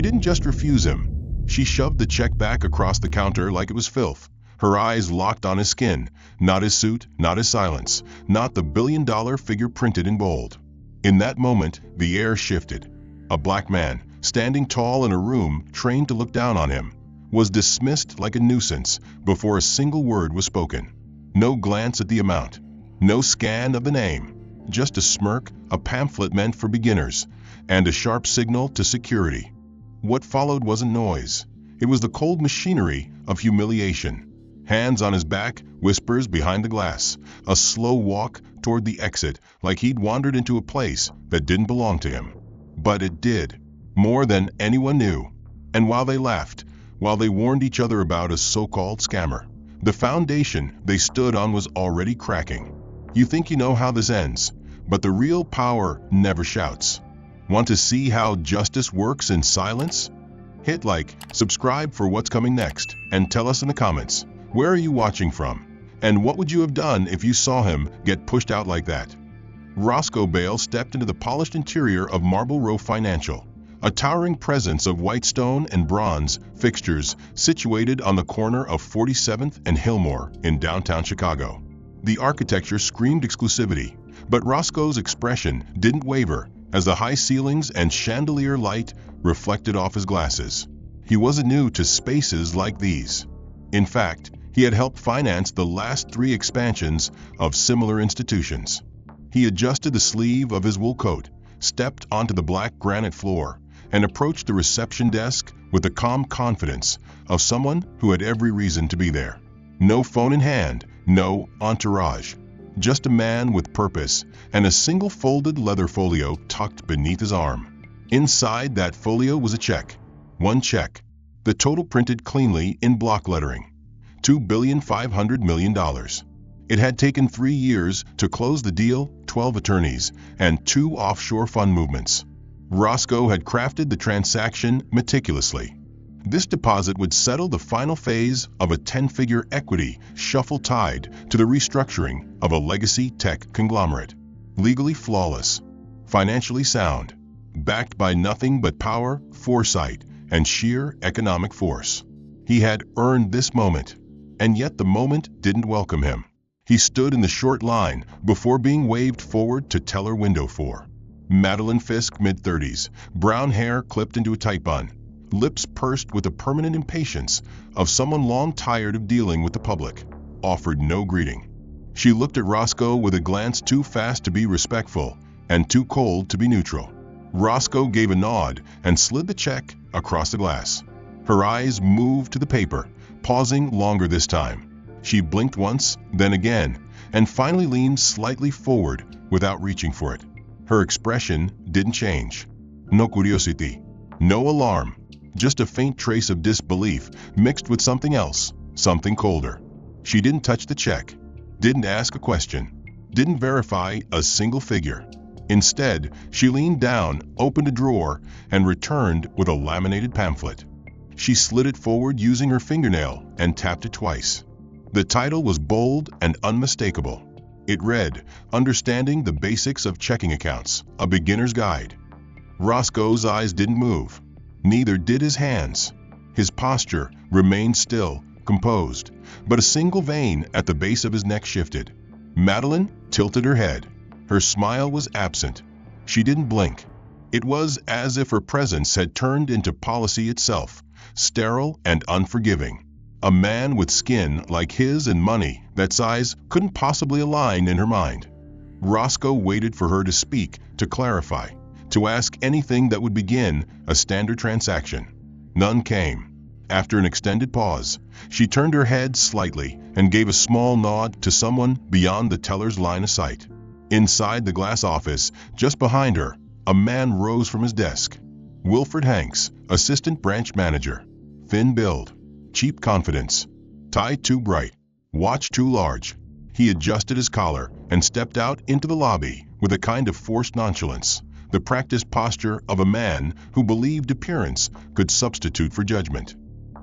She didn't just refuse him. She shoved the check back across the counter like it was filth, her eyes locked on his skin, not his suit, not his silence, not the billion-dollar figure printed in bold. In that moment, the air shifted. A black man, standing tall in a room trained to look down on him, was dismissed like a nuisance before a single word was spoken. No glance at the amount, no scan of the name, just a smirk, a pamphlet meant for beginners, and a sharp signal to security. What followed wasn't noise. It was the cold machinery of humiliation. Hands on his back, whispers behind the glass, a slow walk toward the exit like he'd wandered into a place that didn't belong to him. But it did, more than anyone knew. And while they laughed, while they warned each other about a so-called scammer, the foundation they stood on was already cracking. You think you know how this ends, but the real power never shouts. Want to see how justice works in silence? Hit like, subscribe for what's coming next, and tell us in the comments, where are you watching from? And what would you have done if you saw him get pushed out like that? Roscoe Bale stepped into the polished interior of Marble Row Financial, a towering presence of white stone and bronze fixtures situated on the corner of 47th and Hillmore in downtown Chicago. The architecture screamed exclusivity, but Roscoe's expression didn't waver as the high ceilings and chandelier light reflected off his glasses. He wasn't new to spaces like these. In fact, he had helped finance the last 3 expansions of similar institutions. He adjusted the sleeve of his wool coat, stepped onto the black granite floor, and approached the reception desk with the calm confidence of someone who had every reason to be there. No phone in hand, no entourage. Just a man with purpose and a single folded leather folio tucked beneath his arm. Inside that folio was a check. One check. The total printed cleanly in block lettering. $2.5 billion. It had taken 3 years to close the deal, 12 attorneys, and 2 offshore fund movements. Roscoe had crafted the transaction meticulously. This deposit would settle the final phase of a 10-figure equity shuffle tied to the restructuring of a legacy tech conglomerate. Legally flawless, financially sound, backed by nothing but power, foresight, and sheer economic force. He had earned this moment, and yet the moment didn't welcome him. He stood in the short line before being waved forward to teller window 4. Madeline Fisk, mid-30s, brown hair clipped into a tight bun, lips pursed with the permanent impatience of someone long tired of dealing with the public, offered no greeting. She looked at Roscoe with a glance too fast to be respectful and too cold to be neutral. Roscoe gave a nod and slid the check across the glass. Her eyes moved to the paper, pausing longer this time. She blinked once, then again, and finally leaned slightly forward without reaching for it. Her expression didn't change. No curiosity, no alarm, just a faint trace of disbelief mixed with something else, something colder. She didn't touch the check, didn't ask a question, didn't verify a single figure. Instead, she leaned down, opened a drawer, and returned with a laminated pamphlet. She slid it forward using her fingernail and tapped it twice. The title was bold and unmistakable. It read, Understanding the Basics of Checking Accounts, a Beginner's Guide. Roscoe's eyes didn't move. Neither did his hands. His posture remained still, composed, but a single vein at the base of his neck shifted. Madeline tilted her head. Her smile was absent. She didn't blink. It was as if her presence had turned into policy itself, sterile and unforgiving. A man with skin like his and money that size couldn't possibly align in her mind. Roscoe waited for her to speak, to clarify, to ask anything that would begin a standard transaction. None came. After an extended pause, she turned her head slightly and gave a small nod to someone beyond the teller's line of sight. Inside the glass office, just behind her, a man rose from his desk. Wilfred Hanks, assistant branch manager. Thin build, cheap confidence, tie too bright, watch too large. He adjusted his collar and stepped out into the lobby with a kind of forced nonchalance, the practiced posture of a man who believed appearance could substitute for judgment.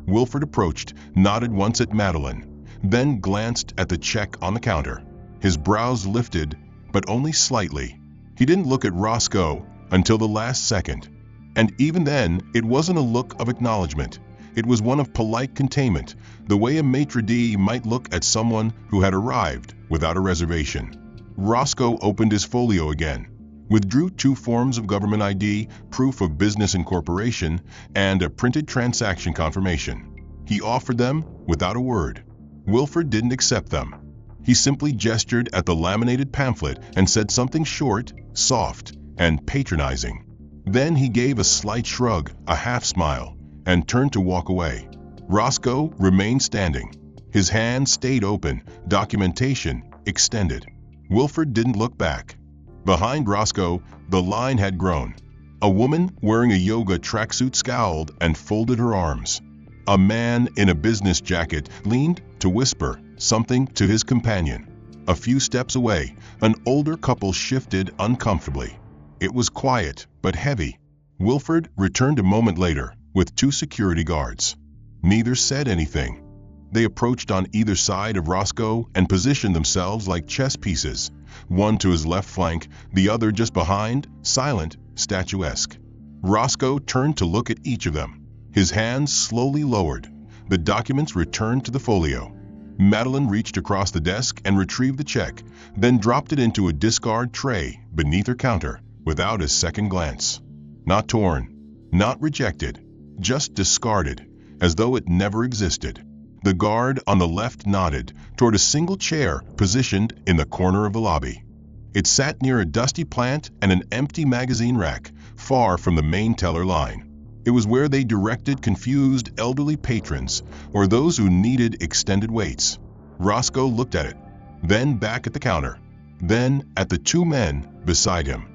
Wilfred approached, nodded once at Madeline, then glanced at the check on the counter. His brows lifted, but only slightly. He didn't look at Roscoe until the last second. And even then, it wasn't a look of acknowledgement. It was one of polite containment, the way a maitre d' might look at someone who had arrived without a reservation. Roscoe opened his folio again, withdrew 2 forms of government ID, proof of business incorporation, and a printed transaction confirmation. He offered them without a word. Wilford didn't accept them. He simply gestured at the laminated pamphlet and said something short, soft, and patronizing. Then he gave a slight shrug, a half-smile, and turned to walk away. Roscoe remained standing. His hand stayed open, documentation extended. Wilford didn't look back. Behind Roscoe, the line had grown. A woman wearing a yoga tracksuit scowled and folded her arms. A man in a business jacket leaned to whisper something to his companion. A few steps away, an older couple shifted uncomfortably. It was quiet, but heavy. Wilford returned a moment later with 2 security guards. Neither said anything. They approached on either side of Roscoe and positioned themselves like chess pieces, one to his left flank, the other just behind, silent, statuesque. Roscoe turned to look at each of them. His hands slowly lowered. The documents returned to the folio. Madeline reached across the desk and retrieved the check, then dropped it into a discard tray beneath her counter without a second glance. Not torn, not rejected, just discarded, as though it never existed. The guard on the left nodded toward a single chair positioned in the corner of the lobby. It sat near a dusty plant and an empty magazine rack, far from the main teller line. It was where they directed confused elderly patrons or those who needed extended waits. Roscoe looked at it, then back at the counter, then at the 2 men beside him.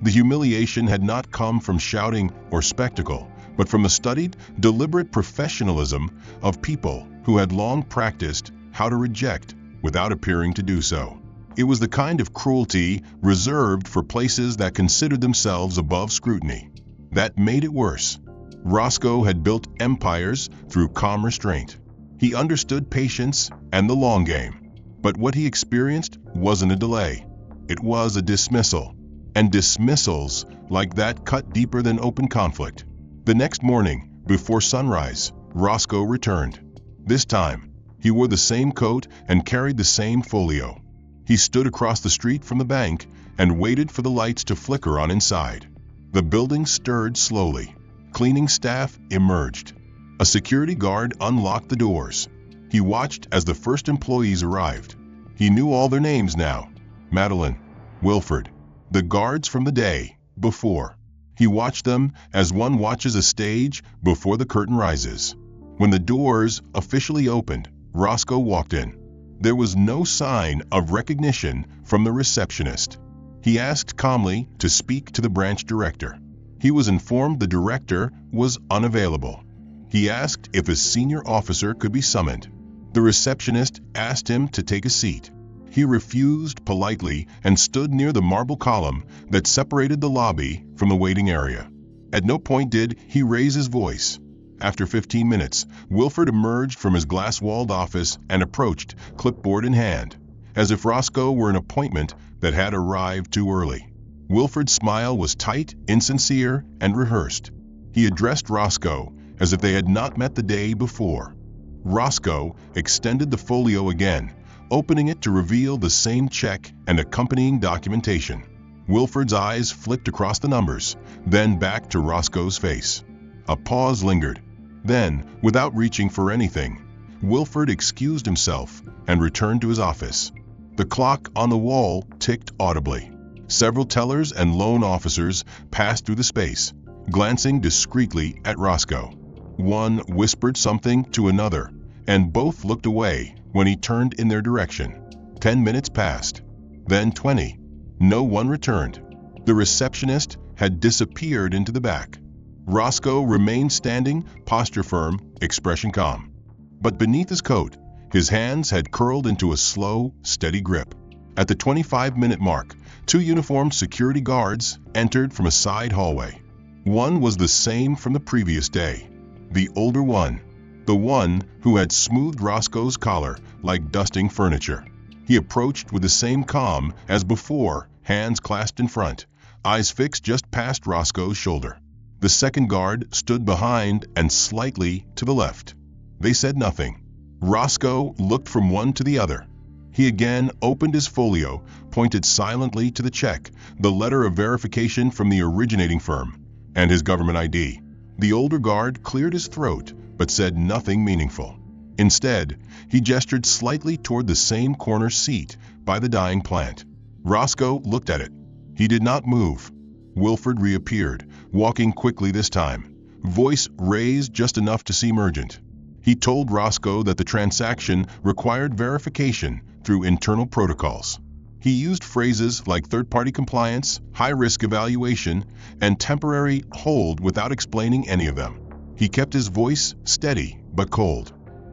The humiliation had not come from shouting or spectacle, but from the studied, deliberate professionalism of people who had long practiced how to reject without appearing to do so. It was the kind of cruelty reserved for places that considered themselves above scrutiny. That made it worse. Roscoe had built empires through calm restraint. He understood patience and the long game. But what he experienced wasn't a delay. It was a dismissal. And dismissals like that cut deeper than open conflict. The next morning, before sunrise, Roscoe returned. This time, he wore the same coat and carried the same folio. He stood across the street from the bank and waited for the lights to flicker on inside. The building stirred slowly. Cleaning staff emerged. A security guard unlocked the doors. He watched as the first employees arrived. He knew all their names now. Madeline, Wilford, the guards from the day before. He watched them as one watches a stage before the curtain rises. When the doors officially opened, Roscoe walked in. There was no sign of recognition from the receptionist. He asked calmly to speak to the branch director. He was informed the director was unavailable. He asked if a senior officer could be summoned. The receptionist asked him to take a seat. He refused politely and stood near the marble column that separated the lobby from the waiting area. At no point did he raise his voice. After 15 minutes, Wilford emerged from his glass-walled office and approached, clipboard in hand, as if Roscoe were an appointment that had arrived too early. Wilford's smile was tight, insincere, and rehearsed. He addressed Roscoe as if they had not met the day before. Roscoe extended the folio again, opening it to reveal the same check and accompanying documentation. Wilford's eyes flicked across the numbers, then back to Roscoe's face. A pause lingered. Then, without reaching for anything, Wilford excused himself and returned to his office. The clock on the wall ticked audibly. Several tellers and loan officers passed through the space, glancing discreetly at Roscoe. One whispered something to another, and both looked away when he turned in their direction. 10 minutes passed, then 20. No one returned. The receptionist had disappeared into the back. Roscoe remained standing, posture firm, expression calm. But beneath his coat, his hands had curled into a slow, steady grip. At the 25-minute mark, 2 uniformed security guards entered from a side hallway. One was the same from the previous day, the older one, the one who had smoothed Roscoe's collar like dusting furniture. He approached with the same calm as before, hands clasped in front, eyes fixed just past Roscoe's shoulder. The second guard stood behind and slightly to the left. They said nothing. Roscoe looked from one to the other. He again opened his folio, pointed silently to the check, the letter of verification from the originating firm, and his government ID. The older guard cleared his throat, but said nothing meaningful. Instead, he gestured slightly toward the same corner seat by the dying plant. Roscoe looked at it. He did not move. Wilford reappeared, walking quickly this time, voice raised just enough to seem urgent. He told Roscoe that the transaction required verification through internal protocols. He used phrases like third-party compliance, high-risk evaluation, and temporary hold without explaining any of them. He kept his voice steady but cold.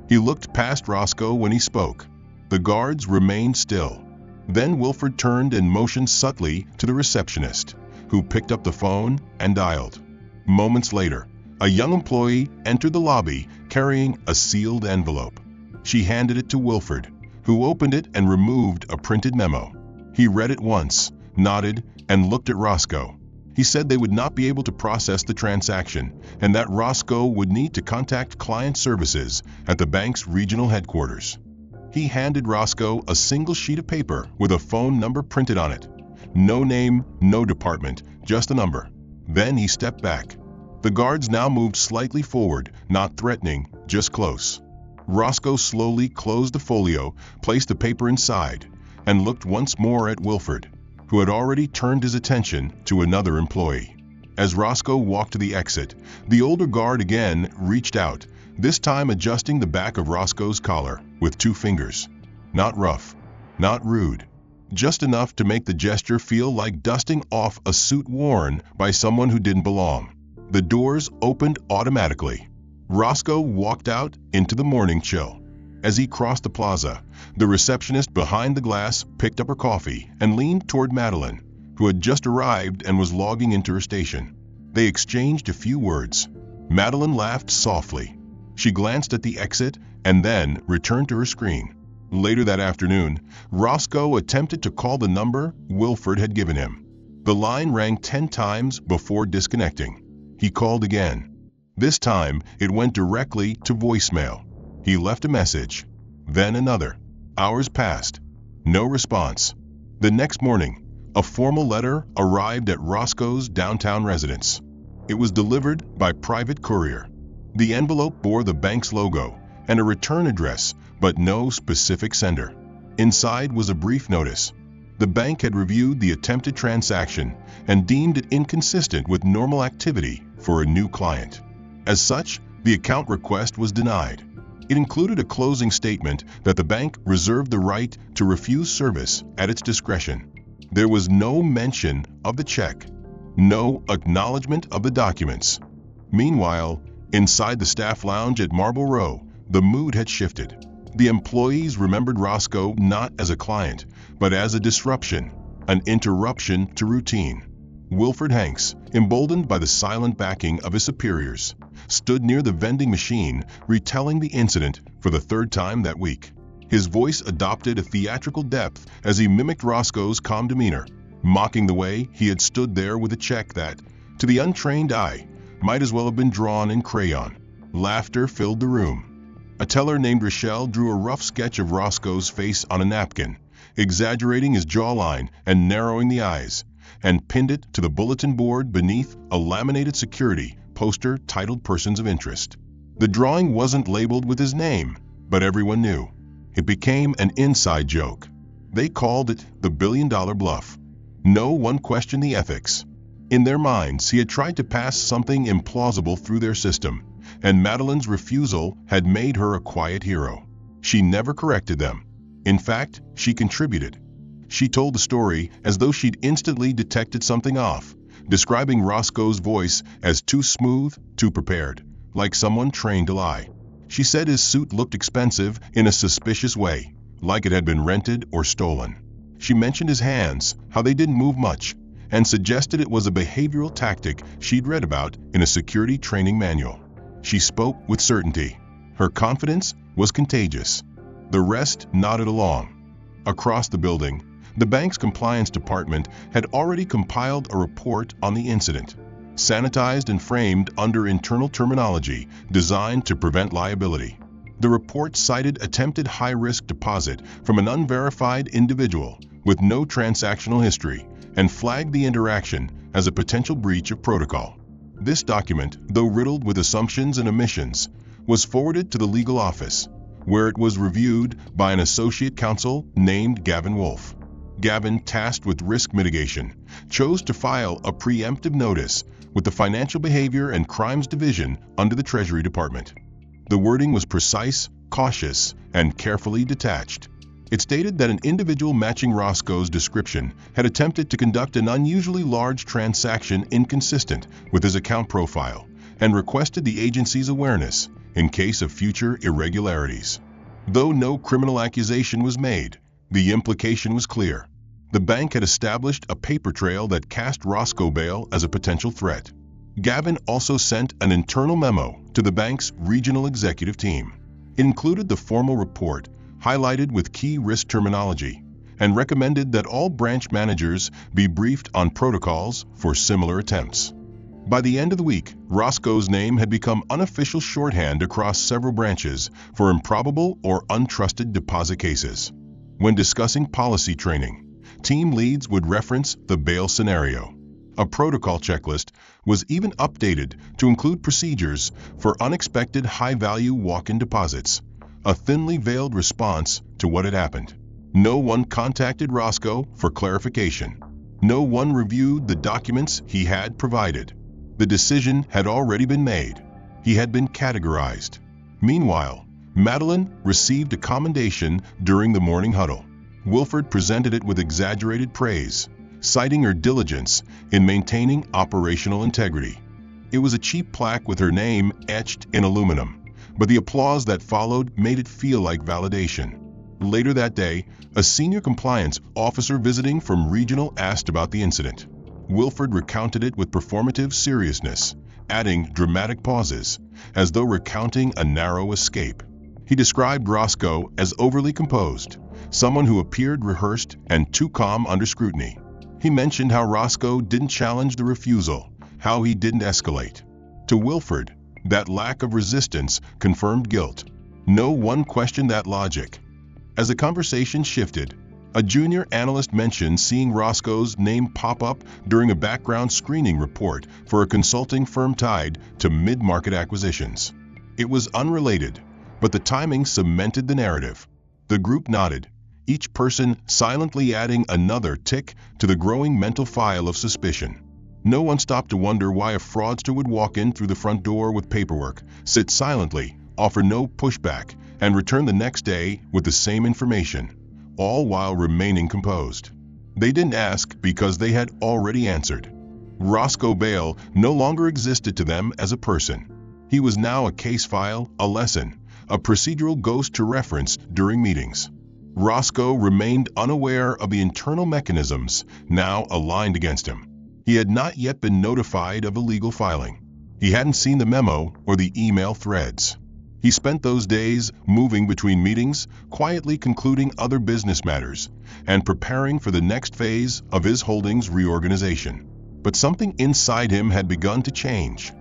He looked past Roscoe when he spoke. The guards remained still. Then Wilford turned and motioned subtly to the receptionist, who picked up the phone and dialed. Moments later, a young employee entered the lobby carrying a sealed envelope. She handed it to Wilford, who opened it and removed a printed memo. He read it once, nodded, and looked at Roscoe. He said they would not be able to process the transaction and that Roscoe would need to contact client services at the bank's regional headquarters. He handed Roscoe a single sheet of paper with a phone number printed on it. No name, no department, just a number. Then he stepped back. The guards now moved slightly forward, not threatening, just close. Roscoe slowly closed the folio, placed the paper inside, and looked once more at Wilford, who had already turned his attention to another employee. As Roscoe walked to the exit, the older guard again reached out, this time adjusting the back of Roscoe's collar with 2 fingers. Not rough, not rude, just enough to make the gesture feel like dusting off a suit worn by someone who didn't belong. The doors opened automatically. Roscoe walked out into the morning chill. As he crossed the plaza, the receptionist behind the glass picked up her coffee and leaned toward Madeline, who had just arrived and was logging into her station. They exchanged a few words. Madeline laughed softly. She glanced at the exit and then returned to her screen. Later that afternoon, Roscoe attempted to call the number Wilford had given him. The line rang 10 times before disconnecting. He called again. This time, it went directly to voicemail. He left a message. Then another. Hours passed. No response. The next morning, a formal letter arrived at Roscoe's downtown residence. It was delivered by private courier. The envelope bore the bank's logo and a return address, but no specific sender. Inside was a brief notice. The bank had reviewed the attempted transaction and deemed it inconsistent with normal activity for a new client. As such, the account request was denied. It included a closing statement that the bank reserved the right to refuse service at its discretion. There was no mention of the check, no acknowledgement of the documents. Meanwhile, inside the staff lounge at Marble Row, the mood had shifted. The employees remembered Roscoe not as a client, but as a disruption, an interruption to routine. Wilford Hanks, emboldened by the silent backing of his superiors, stood near the vending machine retelling the incident for the 3rd time that week. His voice adopted a theatrical depth as he mimicked Roscoe's calm demeanor, mocking the way he had stood there with a check that, to the untrained eye, might as well have been drawn in crayon. Laughter filled the room. A teller named Rochelle drew a rough sketch of Roscoe's face on a napkin, exaggerating his jawline and narrowing the eyes, and pinned it to the bulletin board beneath a laminated security poster titled Persons of Interest. The drawing wasn't labeled with his name, but everyone knew. It became an inside joke. They called it the $1 billion bluff. No one questioned the ethics. In their minds, he had tried to pass something implausible through their system, and Madeline's refusal had made her a quiet hero. She never corrected them. In fact, she contributed. She told the story as though she'd instantly detected something off, describing Roscoe's voice as too smooth, too prepared, like someone trained to lie. She said his suit looked expensive in a suspicious way, like it had been rented or stolen. She mentioned his hands, how they didn't move much, and suggested it was a behavioral tactic she'd read about in a security training manual. She spoke with certainty. Her confidence was contagious. The rest nodded along. Across the building, the bank's compliance department had already compiled a report on the incident. sanitized and framed under internal terminology designed to prevent liability. The report cited attempted high-risk deposit from an unverified individual with no transactional history and flagged the interaction as a potential breach of protocol. This document, though riddled with assumptions and omissions, was forwarded to the legal office, where it was reviewed by an associate counsel named Gavin Wolfe. Gavin, tasked with risk mitigation, chose to file a preemptive notice with the Financial Behavior and Crimes Division under the Treasury Department. The wording was precise, cautious, and carefully detached. It stated that an individual matching Roscoe's description had attempted to conduct an unusually large transaction inconsistent with his account profile and requested the agency's awareness in case of future irregularities. Though no criminal accusation was made, the implication was clear. The bank had established a paper trail that cast Roscoe Bale as a potential threat. Gavin also sent an internal memo to the bank's regional executive team. It included the formal report, highlighted with key risk terminology, and recommended that all branch managers be briefed on protocols for similar attempts. By the end of the week, Roscoe's name had become unofficial shorthand across several branches for improbable or untrusted deposit cases. When discussing policy training, team leads would reference the Bale scenario. A protocol checklist was even updated to include procedures for unexpected high-value walk-in deposits, a thinly veiled response to what had happened. No one contacted Roscoe for clarification. No one reviewed the documents he had provided. The decision had already been made. He had been categorized. Meanwhile, Madeline received a commendation during the morning huddle. Wilford presented it with exaggerated praise, citing her diligence in maintaining operational integrity. It was a cheap plaque with her name etched in aluminum, but the applause that followed made it feel like validation. Later that day, a senior compliance officer visiting from regional asked about the incident. Wilford recounted it with performative seriousness, adding dramatic pauses, as though recounting a narrow escape. He described Roscoe as overly composed, someone who appeared rehearsed and too calm under scrutiny. He mentioned how Roscoe didn't challenge the refusal, how he didn't escalate. To Wilford, that lack of resistance confirmed guilt. No one questioned that logic. As the conversation shifted, a junior analyst mentioned seeing Roscoe's name pop up during a background screening report for a consulting firm tied to mid-market acquisitions. It was unrelated, but the timing cemented the narrative. The group nodded, each person silently adding another tick to the growing mental file of suspicion. No one stopped to wonder why a fraudster would walk in through the front door with paperwork, sit silently, offer no pushback, and return the next day with the same information, all while remaining composed. They didn't ask because they had already answered. Roscoe Bale no longer existed to them as a person. He was now a case file, a lesson, a procedural ghost to reference during meetings. Roscoe remained unaware of the internal mechanisms now aligned against him. He had not yet been notified of illegal filing. He hadn't seen the memo or the email threads. He spent those days moving between meetings, quietly concluding other business matters, and preparing for the next phase of his holdings reorganization. But something inside him had begun to change.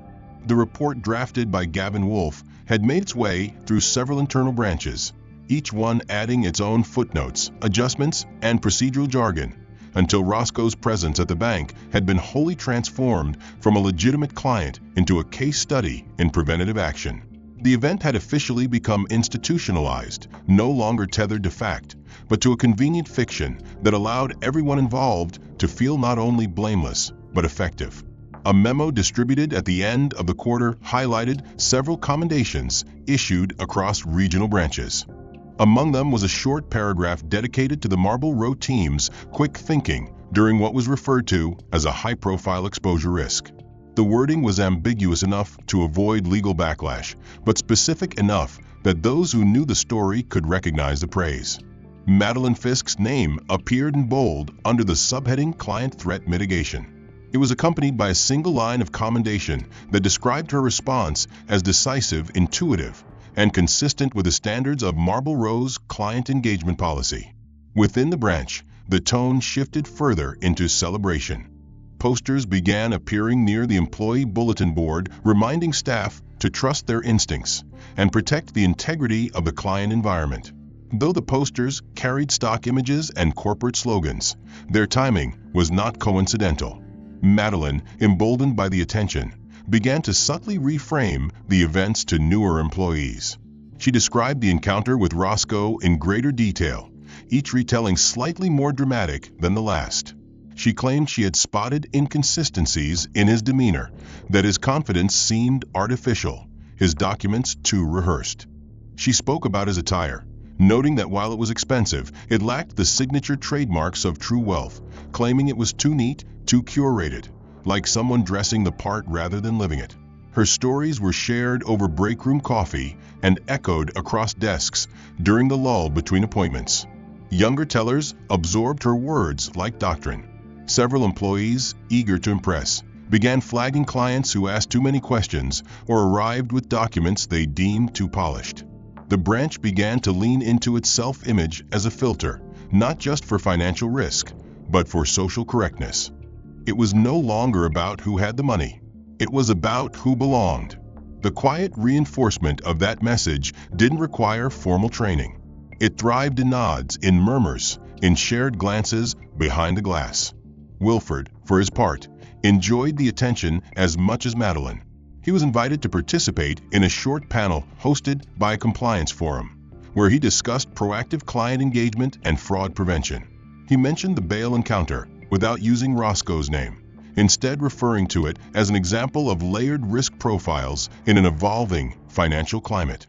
The report drafted by Gavin Wolfe had made its way through several internal branches, each one adding its own footnotes, adjustments, and procedural jargon, until Roscoe's presence at the bank had been wholly transformed from a legitimate client into a case study in preventative action. The event had officially become institutionalized, no longer tethered to fact, but to a convenient fiction that allowed everyone involved to feel not only blameless, but effective. A memo distributed at the end of the quarter highlighted several commendations issued across regional branches. Among them was a short paragraph dedicated to the Marble Row team's quick thinking during what was referred to as a high-profile exposure risk. The wording was ambiguous enough to avoid legal backlash, but specific enough that those who knew the story could recognize the praise. Madeline Fisk's name appeared in bold under the subheading Client Threat Mitigation. It was accompanied by a single line of commendation that described her response as decisive, intuitive, and consistent with the standards of Marble Row's client engagement policy. Within the branch, the tone shifted further into celebration. Posters began appearing near the employee bulletin board, reminding staff to trust their instincts and protect the integrity of the client environment. Though the posters carried stock images and corporate slogans, their timing was not coincidental. Madeline, emboldened by the attention, began to subtly reframe the events to newer employees. She described the encounter with Roscoe in greater detail, each retelling slightly more dramatic than the last. She claimed she had spotted inconsistencies in his demeanor, that his confidence seemed artificial, his documents too rehearsed. She spoke about his attire, noting that while it was expensive, it lacked the signature trademarks of true wealth, claiming it was too neat, too curated, like someone dressing the part rather than living it. Her stories were shared over break-room coffee and echoed across desks during the lull between appointments. Younger tellers absorbed her words like doctrine. Several employees, eager to impress, began flagging clients who asked too many questions or arrived with documents they deemed too polished. The branch began to lean into its self-image as a filter, not just for financial risk, but for social correctness. It was no longer about who had the money. It was about who belonged. The quiet reinforcement of that message didn't require formal training. It thrived in nods, in murmurs, in shared glances behind the glass. Wilford, for his part, enjoyed the attention as much as Madeline. He was invited to participate in a short panel hosted by a compliance forum, where he discussed proactive client engagement and fraud prevention. He mentioned the bail encounter without using Roscoe's name, instead referring to it as an example of layered risk profiles in an evolving financial climate.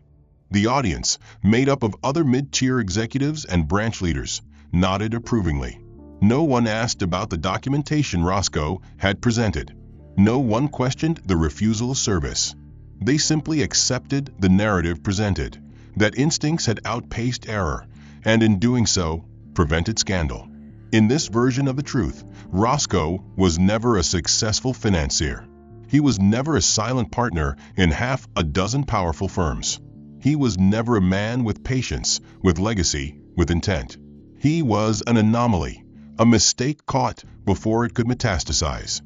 The audience, made up of other mid-tier executives and branch leaders, nodded approvingly. No one asked about the documentation Roscoe had presented. No one questioned the refusal of service. They simply accepted the narrative presented, that instincts had outpaced error, and in doing so, prevented scandal. In this version of the truth, Roscoe was never a successful financier. He was never a silent partner in half a dozen powerful firms. He was never a man with patience, with legacy, with intent. He was an anomaly, a mistake caught before it could metastasize.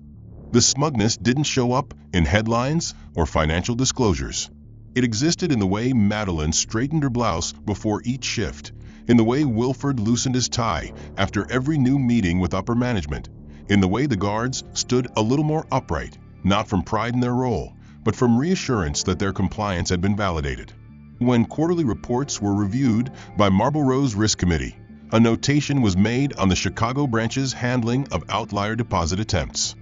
The smugness didn't show up in headlines or financial disclosures. It existed in the way Madeline straightened her blouse before each shift, in the way Wilford loosened his tie after every new meeting with upper management, in the way the guards stood a little more upright, not from pride in their role, but from reassurance that their compliance had been validated. When quarterly reports were reviewed by Marlborough's Risk Committee, a notation was made on the Chicago branch's handling of outlier deposit attempts.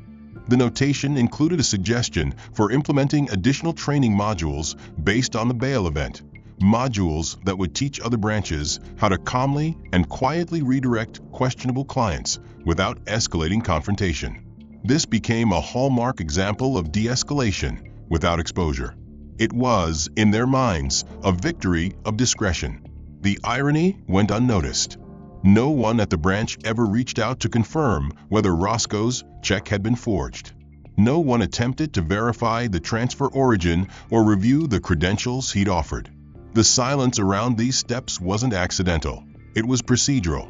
The notation included a suggestion for implementing additional training modules based on the bail event, modules that would teach other branches how to calmly and quietly redirect questionable clients without escalating confrontation. This became a hallmark example of de-escalation without exposure. It was, in their minds, a victory of discretion. The irony went unnoticed. No one at the branch ever reached out to confirm whether Roscoe's check had been forged. No one attempted to verify the transfer origin or review the credentials he'd offered. The silence around these steps wasn't accidental. It was procedural.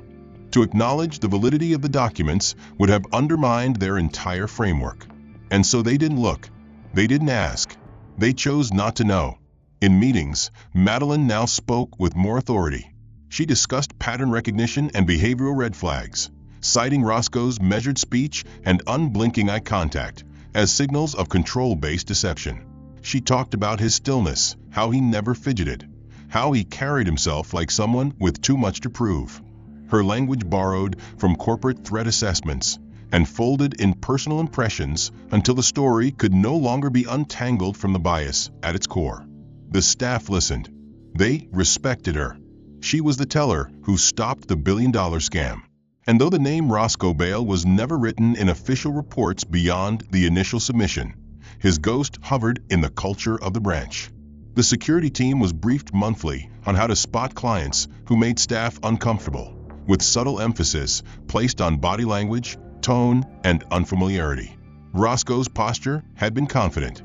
To acknowledge the validity of the documents would have undermined their entire framework. And so they didn't look. They didn't ask. They chose not to know. In meetings, Madeline now spoke with more authority. She discussed pattern recognition and behavioral red flags, citing Roscoe's measured speech and unblinking eye contact as signals of control-based deception. She talked about his stillness, how he never fidgeted, how he carried himself like someone with too much to prove. Her language borrowed from corporate threat assessments and folded in personal impressions until the story could no longer be untangled from the bias at its core. The staff listened. They respected her. She was the teller who stopped the billion-dollar scam. And though the name Roscoe Bale was never written in official reports beyond the initial submission, his ghost hovered in the culture of the branch. The security team was briefed monthly on how to spot clients who made staff uncomfortable, with subtle emphasis placed on body language, tone, and unfamiliarity. Roscoe's posture had been confident,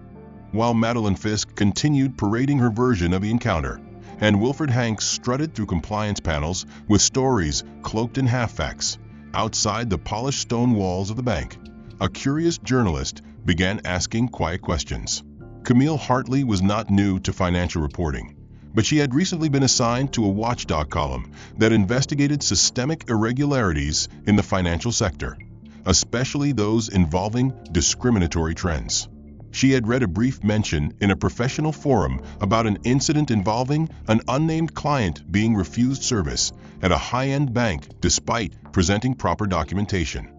while Madeline Fisk continued parading her version of the encounter, and Wilford Hanks strutted through compliance panels with stories cloaked in half-facts outside the polished stone walls of the bank. a curious journalist began asking quiet questions. Camille Hartley was not new to financial reporting, but she had recently been assigned to a watchdog column that investigated systemic irregularities in the financial sector, especially those involving discriminatory trends. She had read a brief mention in a professional forum about an incident involving an unnamed client being refused service at a high-end bank despite presenting proper documentation.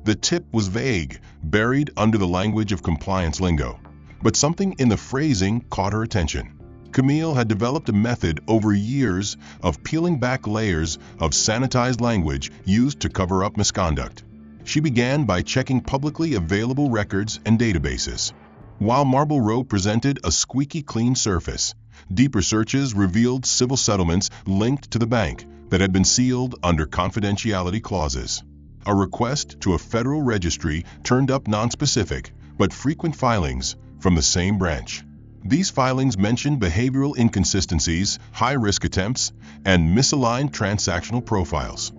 The tip was vague, buried under the language of compliance lingo, but something in the phrasing caught her attention. Camille had developed a method over years of peeling back layers of sanitized language used to cover up misconduct. She began by checking publicly available records and databases. While Marble Row presented a squeaky clean surface, deeper searches revealed civil settlements linked to the bank that had been sealed under confidentiality clauses. A request to a federal registry turned up nonspecific but frequent filings from the same branch. These filings mentioned behavioral inconsistencies, high-risk attempts, and misaligned transactional profiles.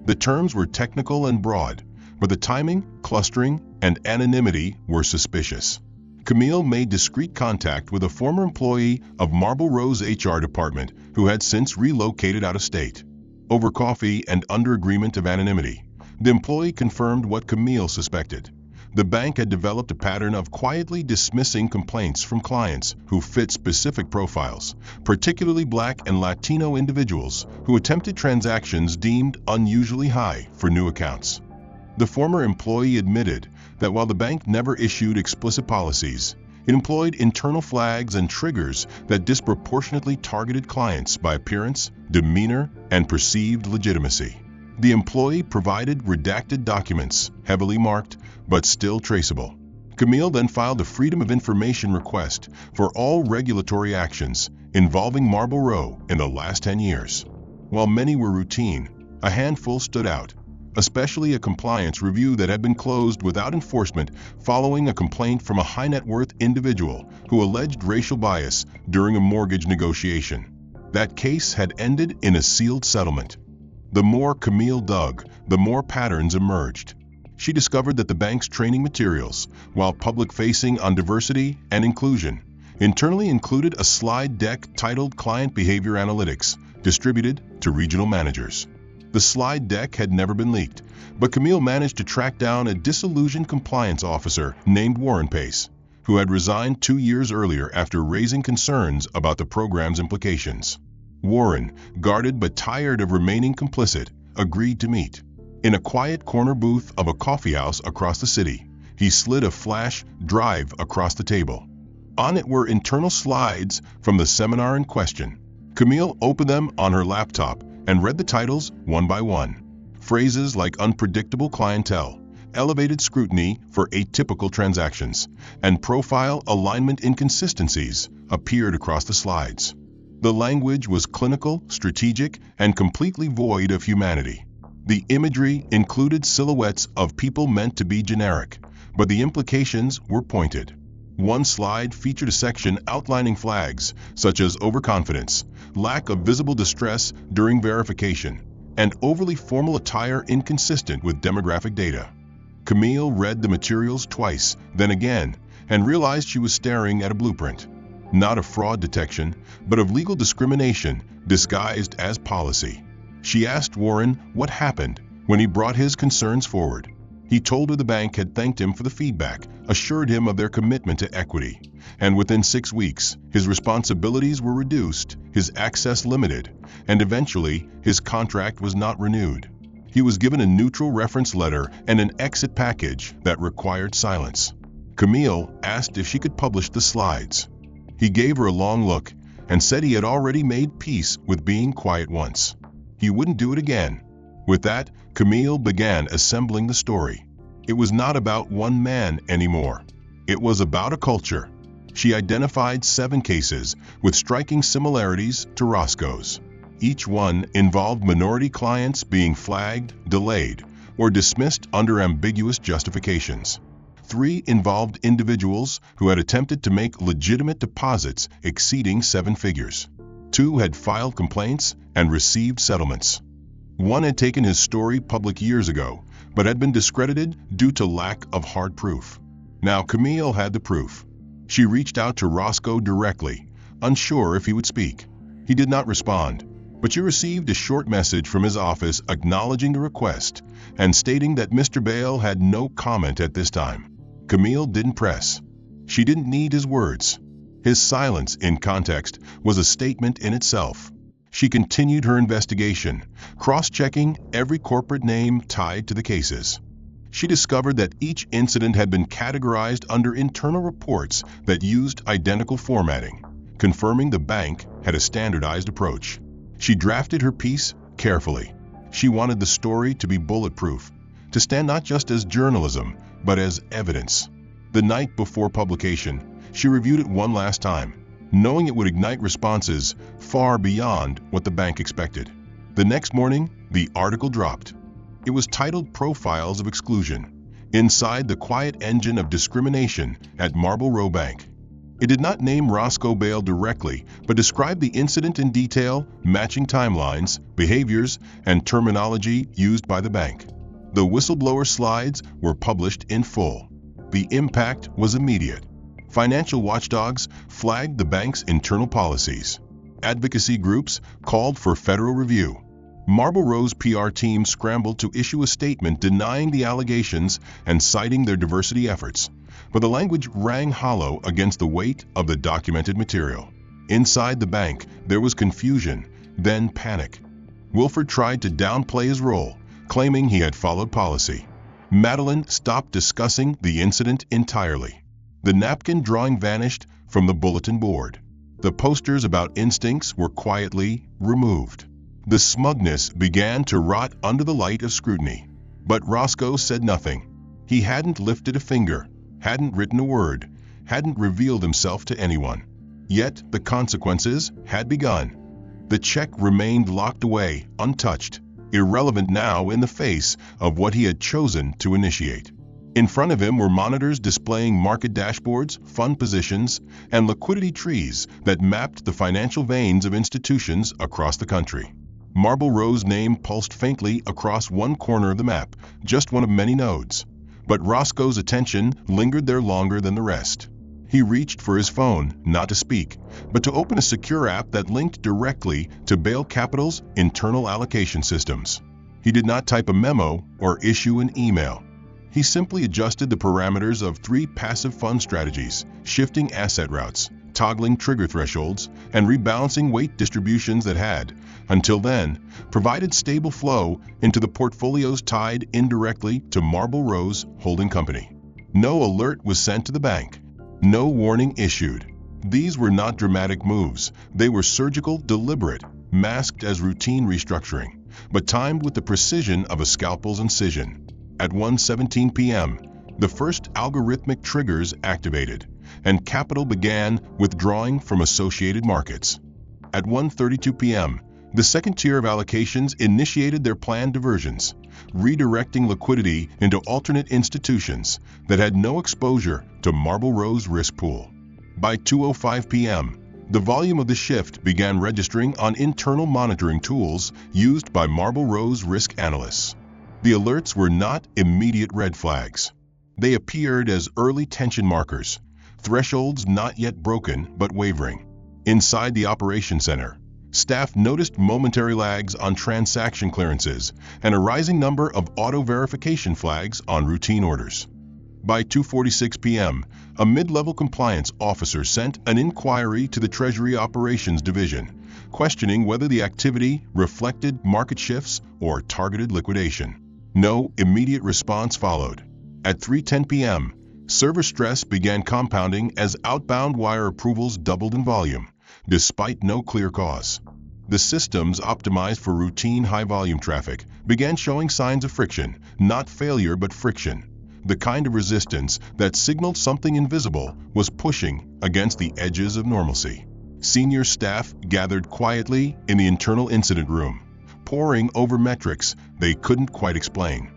The terms were technical and broad, but the timing, clustering, and anonymity were suspicious. Camille made discreet contact with a former employee of Marble Row's HR department who had since relocated out of state. Over coffee and under agreement of anonymity, the employee confirmed what Camille suspected. The bank had developed a pattern of quietly dismissing complaints from clients who fit specific profiles, particularly Black and Latino individuals who attempted transactions deemed unusually high for new accounts. The former employee admitted that while the bank never issued explicit policies, it employed internal flags and triggers that disproportionately targeted clients by appearance, demeanor, and perceived legitimacy. The employee provided redacted documents, heavily marked, but still traceable. Camille then filed a Freedom of Information request for all regulatory actions involving Marble Row in the last 10 years. While many were routine, a handful stood out, especially a compliance review that had been closed without enforcement following a complaint from a high-net-worth individual who alleged racial bias during a mortgage negotiation. That case had ended in a sealed settlement. The more Camille dug, the more patterns emerged. She discovered that the bank's training materials, while public-facing on diversity and inclusion, internally included a slide deck titled Client Behavior Analytics, distributed to regional managers. The slide deck had never been leaked, but Camille managed to track down a disillusioned compliance officer named Warren Pace, who had resigned 2 years earlier after raising concerns about the program's implications. Warren, guarded but tired of remaining complicit, agreed to meet. In a quiet corner booth of a coffeehouse across the city, he slid a flash drive across the table. On it were internal slides from the seminar in question. Camille opened them on her laptop and read the titles one by one. Phrases like unpredictable clientele, elevated scrutiny for atypical transactions, and profile alignment inconsistencies appeared across the slides. The language was clinical, strategic, and completely void of humanity. The imagery included silhouettes of people meant to be generic, but the implications were pointed. One slide featured a section outlining flags such as overconfidence, lack of visible distress during verification, and overly formal attire inconsistent with demographic data. Camille read the materials twice, then again, and realized she was staring at a blueprint, not of fraud detection, but of legal discrimination disguised as policy. She asked Warren what happened when he brought his concerns forward. He told her the bank had thanked him for the feedback, assured him of their commitment to equity, and within 6 weeks, his responsibilities were reduced, his access limited, and eventually, his contract was not renewed. He was given a neutral reference letter and an exit package that required silence. Camille asked if she could publish the slides. He gave her a long look and said he had already made peace with being quiet once. He wouldn't do it again. With that, Camille began assembling the story. It was not about one man anymore. It was about a culture. She identified 7 cases with striking similarities to Roscoe's. Each one involved minority clients being flagged, delayed, or dismissed under ambiguous justifications. 3 involved individuals who had attempted to make legitimate deposits exceeding 7 figures. 2 had filed complaints and received settlements. 1 had taken his story public years ago, but had been discredited due to lack of hard proof. Now Camille had the proof. She reached out to Roscoe directly, unsure if he would speak. He did not respond, but she received a short message from his office acknowledging the request and stating that Mr. Bale had no comment at this time. Camille didn't press. She didn't need his words. His silence, in context, was a statement in itself. She continued her investigation, cross-checking every corporate name tied to the cases. She discovered that each incident had been categorized under internal reports that used identical formatting, confirming the bank had a standardized approach. She drafted her piece carefully. She wanted the story to be bulletproof, to stand not just as journalism, but as evidence. The night before publication, she reviewed it one last time, knowing it would ignite responses far beyond what the bank expected. The next morning, the article dropped. It was titled Profiles of Exclusion, Inside the Quiet Engine of Discrimination at Marble Row Bank. It did not name Roscoe Bale directly, but described the incident in detail, matching timelines, behaviors, and terminology used by the bank. The whistleblower slides were published in full. The impact was immediate. Financial watchdogs flagged the bank's internal policies. Advocacy groups called for federal review. Marble Row's PR team scrambled to issue a statement denying the allegations and citing their diversity efforts, but the language rang hollow against the weight of the documented material. Inside the bank, there was confusion, then panic. Wilford tried to downplay his role, claiming he had followed policy. Madeline stopped discussing the incident entirely. The napkin drawing vanished from the bulletin board. The posters about instincts were quietly removed. The smugness began to rot under the light of scrutiny. But Roscoe said nothing. He hadn't lifted a finger, hadn't written a word, hadn't revealed himself to anyone. Yet the consequences had begun. The check remained locked away, untouched, irrelevant now in the face of what he had chosen to initiate. In front of him were monitors displaying market dashboards, fund positions, and liquidity trees that mapped the financial veins of institutions across the country. Marble Row's name pulsed faintly across one corner of the map, just one of many nodes. But Roscoe's attention lingered there longer than the rest. He reached for his phone, not to speak, but to open a secure app that linked directly to Bale Capital's internal allocation systems. He did not type a memo or issue an email. He simply adjusted the parameters of 3 passive fund strategies, shifting asset routes, toggling trigger thresholds, and rebalancing weight distributions that had, until then, provided stable flow into the portfolios tied indirectly to Marble Row's holding company. No alert was sent to the bank. No warning issued. These were not dramatic moves. They were surgical, deliberate, masked as routine restructuring, but timed with the precision of a scalpel's incision. At 1:17 p.m., the first algorithmic triggers activated, and capital began withdrawing from associated markets. At 1:32 p.m., the second tier of allocations initiated their planned diversions, redirecting liquidity into alternate institutions that had no exposure to Marble Row's risk pool. By 2:05 p.m., the volume of the shift began registering on internal monitoring tools used by Marble Row's risk analysts. The alerts were not immediate red flags. They appeared as early tension markers, thresholds not yet broken but wavering. Inside the operation center, staff noticed momentary lags on transaction clearances and a rising number of auto-verification flags on routine orders. By 2:46 p.m., a mid-level compliance officer sent an inquiry to the Treasury Operations Division, questioning whether the activity reflected market shifts or targeted liquidation. No immediate response followed. At 3:10 p.m., server stress began compounding as outbound wire approvals doubled in volume, despite no clear cause. The systems optimized for routine high-volume traffic began showing signs of friction, not failure but friction, the kind of resistance that signaled something invisible was pushing against the edges of normalcy. Senior staff gathered quietly in the internal incident room, poring over metrics they couldn't quite explain.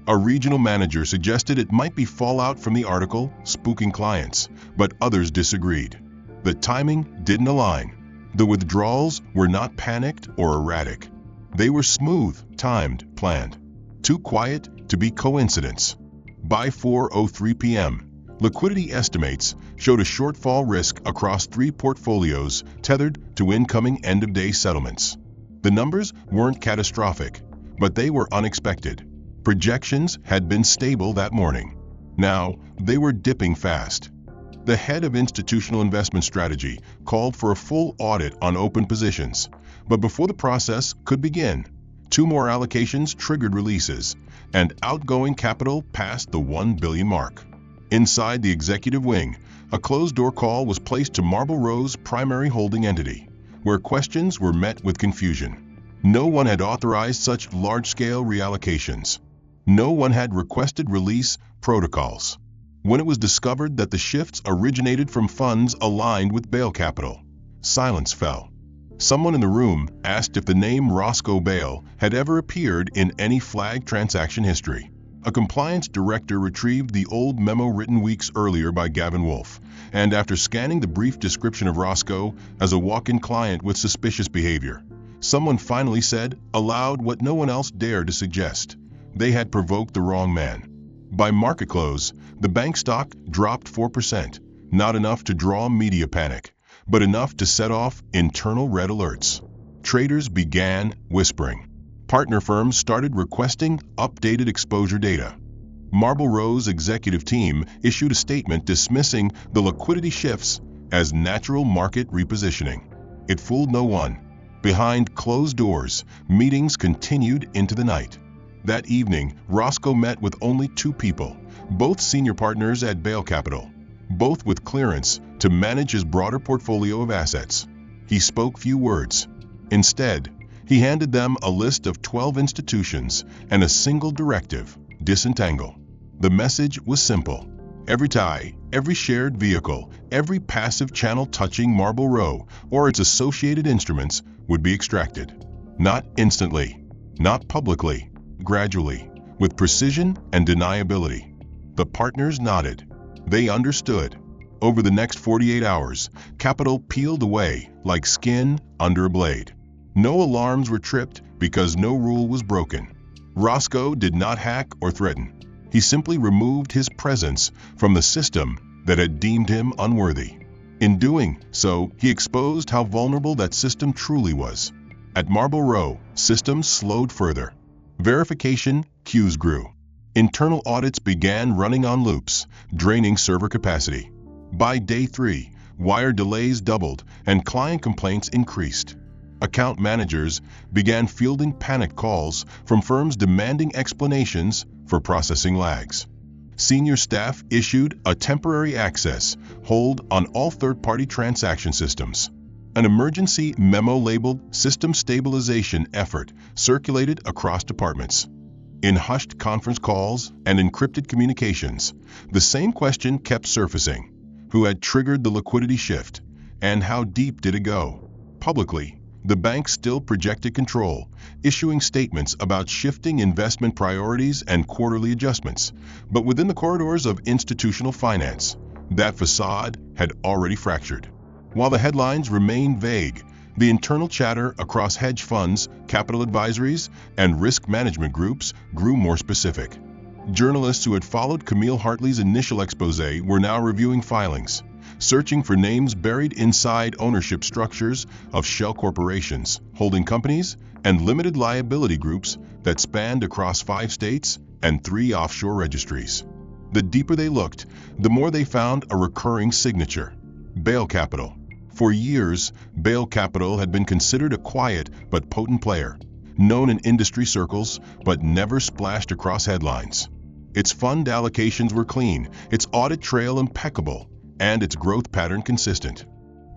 A regional manager suggested it might be fallout from the article, spooking clients, but others disagreed. The timing didn't align. The withdrawals were not panicked or erratic. They were smooth, timed, planned. Too quiet, to be coincidence. By 4:03 p.m., liquidity estimates showed a shortfall risk across 3 portfolios tethered to incoming end-of-day settlements. The numbers weren't catastrophic, but they were unexpected. Projections had been stable that morning. Now, they were dipping fast. The head of institutional investment strategy called for a full audit on open positions, but before the process could begin, 2 more allocations triggered releases, and outgoing capital passed the $1 billion mark. Inside the executive wing, a closed-door call was placed to Marble Row's primary holding entity, where questions were met with confusion. No one had authorized such large-scale reallocations. No one had requested release protocols. When it was discovered that the shifts originated from funds aligned with Bale Capital, silence fell. Someone in the room asked if the name Roscoe Bale had ever appeared in any flagged transaction history. A compliance director retrieved the old memo written weeks earlier by Gavin Wolfe, and after scanning the brief description of Roscoe as a walk-in client with suspicious behavior, someone finally said aloud what no one else dared to suggest: they had provoked the wrong man. By market close, the bank stock dropped 4%, not enough to draw media panic, but enough to set off internal red alerts. Traders began whispering. Partner firms started requesting updated exposure data. Marble Row's executive team issued a statement dismissing the liquidity shifts as natural market repositioning. It fooled no one. Behind closed doors, meetings continued into the night. That evening, Roscoe met with only 2 people, both senior partners at Bale Capital, both with clearance to manage his broader portfolio of assets. He spoke few words. Instead, he handed them a list of 12 institutions and a single directive: disentangle. The message was simple. Every tie, every shared vehicle, every passive channel touching Marble Row or its associated instruments would be extracted. Not instantly, not publicly, gradually, with precision and deniability. The partners nodded. They understood. Over the next 48 hours, capital peeled away like skin under a blade. No alarms were tripped because no rule was broken. Roscoe did not hack or threaten. He simply removed his presence from the system that had deemed him unworthy. In doing so, he exposed how vulnerable that system truly was. At Marble Row, systems slowed further. Verification queues grew. Internal audits began running on loops, draining server capacity. By day 3, wire delays doubled and client complaints increased. Account managers began fielding panic calls from firms demanding explanations for processing lags. Senior staff issued a temporary access hold on all third-party transaction systems. An emergency memo labeled System Stabilization Effort circulated across departments. In hushed conference calls and encrypted communications, the same question kept surfacing: who had triggered the liquidity shift, and how deep did it go? Publicly, the bank still projected control, issuing statements about shifting investment priorities and quarterly adjustments, but within the corridors of institutional finance, that facade had already fractured. While the headlines remained vague, the internal chatter across hedge funds, capital advisories, and risk management groups grew more specific. Journalists who had followed Camille Hartley's initial expose were now reviewing filings, searching for names buried inside ownership structures of shell corporations, holding companies, and limited liability groups that spanned across 5 states and 3 offshore registries. The deeper they looked, the more they found a recurring signature: Bale Capital. For years, Bale Capital had been considered a quiet but potent player, known in industry circles but never splashed across headlines. Its fund allocations were clean, its audit trail impeccable, and its growth pattern consistent.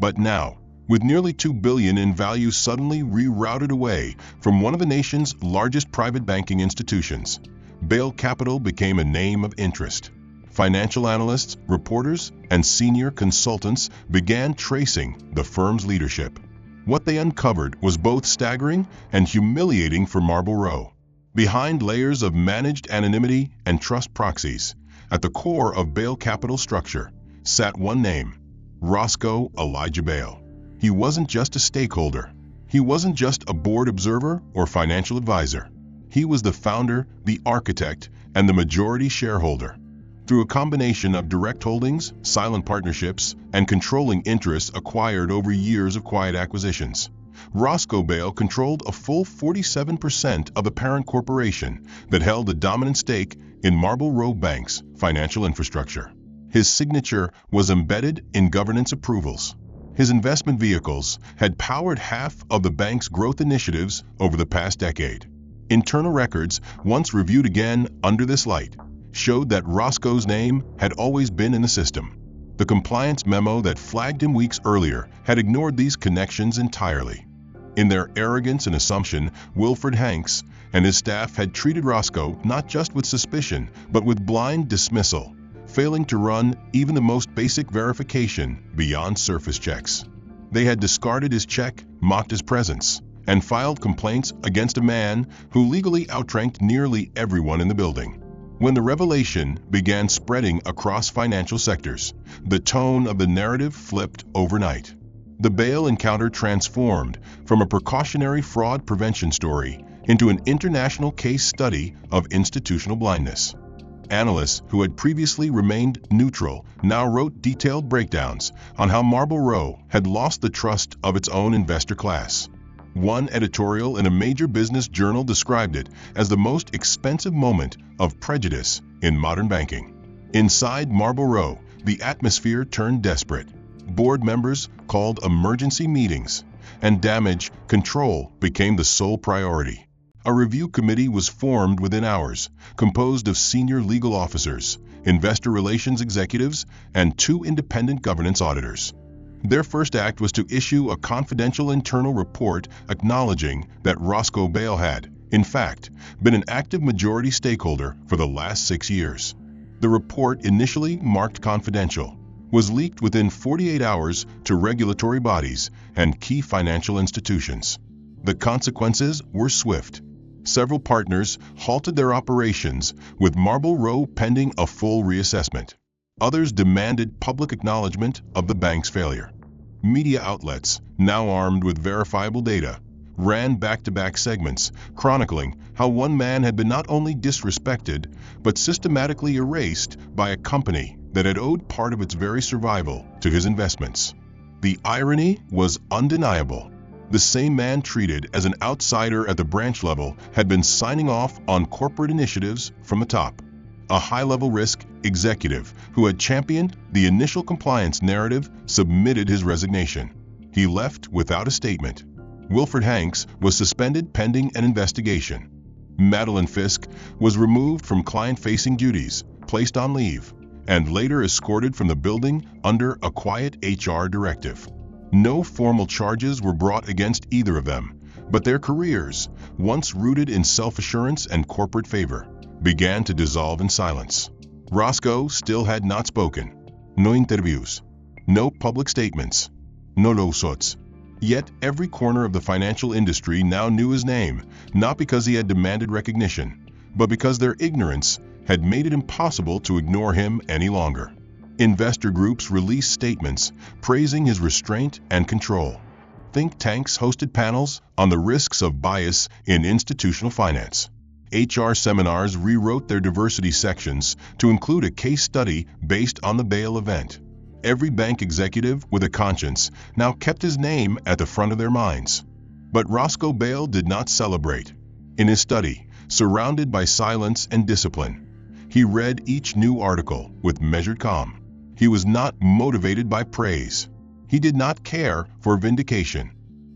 But now, with nearly $2 billion in value suddenly rerouted away from one of the nation's largest private banking institutions, Bale Capital became a name of interest. Financial analysts, reporters, and senior consultants began tracing the firm's leadership. What they uncovered was both staggering and humiliating for Marble Row. Behind layers of managed anonymity and trust proxies, at the core of Bale Capital's structure, sat one name: Roscoe Elijah Bale. He wasn't just a stakeholder. He wasn't just a board observer or financial advisor. He was the founder, the architect, and the majority shareholder. Through a combination of direct holdings, silent partnerships, and controlling interests acquired over years of quiet acquisitions, Roscoe Bale controlled a full 47% of the parent corporation that held a dominant stake in Marble Row Bank's financial infrastructure. His signature was embedded in governance approvals. His investment vehicles had powered half of the bank's growth initiatives over the past decade. Internal records, once reviewed again under this light, showed that Roscoe's name had always been in the system. The compliance memo that flagged him weeks earlier had ignored these connections entirely. In their arrogance and assumption, Wilfred Hanks and his staff had treated Roscoe not just with suspicion, but with blind dismissal, failing to run even the most basic verification beyond surface checks. They had discarded his check, mocked his presence, and filed complaints against a man who legally outranked nearly everyone in the building. When the revelation began spreading across financial sectors, the tone of the narrative flipped overnight. The Bale encounter transformed from a precautionary fraud prevention story into an international case study of institutional blindness. Analysts who had previously remained neutral now wrote detailed breakdowns on how Marble Row had lost the trust of its own investor class. One editorial in a major business journal described it as the most expensive moment of prejudice in modern banking. Inside Marble Row, the atmosphere turned desperate. Board members called emergency meetings, and damage control became the sole priority. A review committee was formed within hours, composed of senior legal officers, investor relations executives, and 2 independent governance auditors. Their first act was to issue a confidential internal report acknowledging that Roscoe Bale had, in fact, been an active majority stakeholder for the last 6 years. The report, initially marked confidential, was leaked within 48 hours to regulatory bodies and key financial institutions. The consequences were swift. Several partners halted their operations, with Marble Row pending a full reassessment. Others demanded public acknowledgement of the bank's failure. Media outlets, now armed with verifiable data, ran back-to-back segments chronicling how one man had been not only disrespected, but systematically erased by a company that had owed part of its very survival to his investments. The irony was undeniable. The same man treated as an outsider at the branch level had been signing off on corporate initiatives from the top. A high-level risk executive who had championed the initial compliance narrative submitted his resignation. He left without a statement. Wilfred Hanks was suspended pending an investigation. Madeline Fisk was removed from client-facing duties, placed on leave, and later escorted from the building under a quiet HR directive. No formal charges were brought against either of them, but their careers, once rooted in self-assurance and corporate favor, began to dissolve in silence. Roscoe still had not spoken. No interviews, no public statements, no lawsuits. Yet every corner of the financial industry now knew his name, not because he had demanded recognition, but because their ignorance had made it impossible to ignore him any longer. Investor groups released statements praising his restraint and control. Think tanks hosted panels on the risks of bias in institutional finance. HR seminars rewrote their diversity sections to include a case study based on the Bale event. Every bank executive with a conscience now kept his name at the front of their minds. But Roscoe Bale did not celebrate. In his study, surrounded by silence and discipline, he read each new article with measured calm. He was not motivated by praise. He did not care for vindication.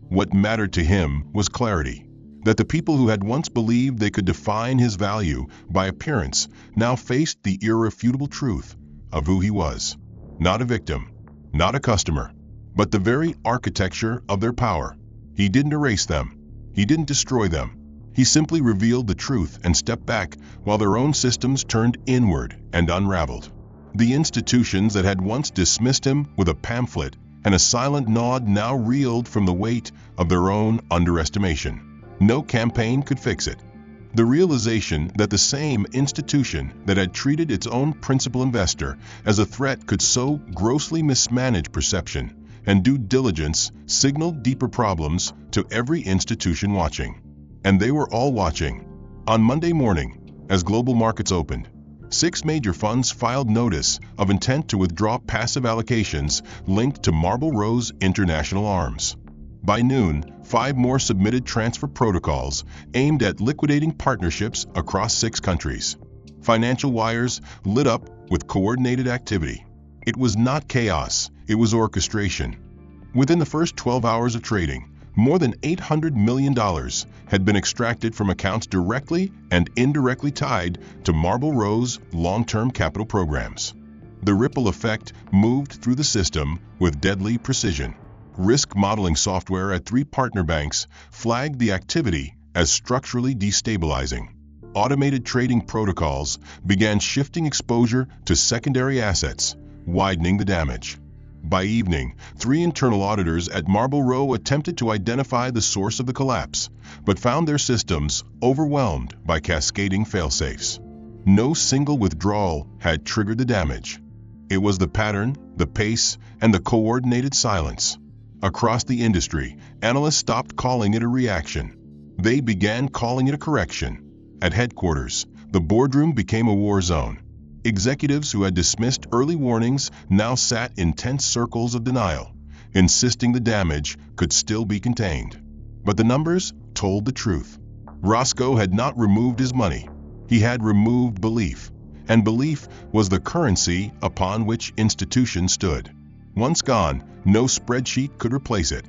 What mattered to him was clarity, that the people who had once believed they could define his value by appearance now faced the irrefutable truth of who he was. Not a victim, not a customer, but the very architecture of their power. He didn't erase them. He didn't destroy them. He simply revealed the truth and stepped back while their own systems turned inward and unraveled. The institutions that had once dismissed him with a pamphlet and a silent nod now reeled from the weight of their own underestimation. No campaign could fix it. The realization that the same institution that had treated its own principal investor as a threat could so grossly mismanage perception and due diligence signaled deeper problems to every institution watching. And they were all watching. On Monday morning, as global markets opened, 6 major funds filed notice of intent to withdraw passive allocations linked to Marble Rose International Arms. By noon, 5 more submitted transfer protocols aimed at liquidating partnerships across 6 countries. Financial wires lit up with coordinated activity. It was not chaos, it was orchestration. Within the first 12 hours of trading, more than $800 million had been extracted from accounts directly and indirectly tied to Marble Rose long-term capital programs. The ripple effect moved through the system with deadly precision. Risk modeling software at 3 partner banks flagged the activity as structurally destabilizing. Automated trading protocols began shifting exposure to secondary assets, widening the damage. By evening, 3 internal auditors at Marble Row attempted to identify the source of the collapse, but found their systems overwhelmed by cascading failsafes. No single withdrawal had triggered the damage. It was the pattern, the pace, and the coordinated silence. Across the industry, analysts stopped calling it a reaction. They began calling it a correction. At headquarters, the boardroom became a war zone. Executives who had dismissed early warnings now sat in tense circles of denial, insisting the damage could still be contained. But the numbers told the truth. Roscoe had not removed his money. He had removed belief, and belief was the currency upon which institutions stood. Once gone, no spreadsheet could replace it.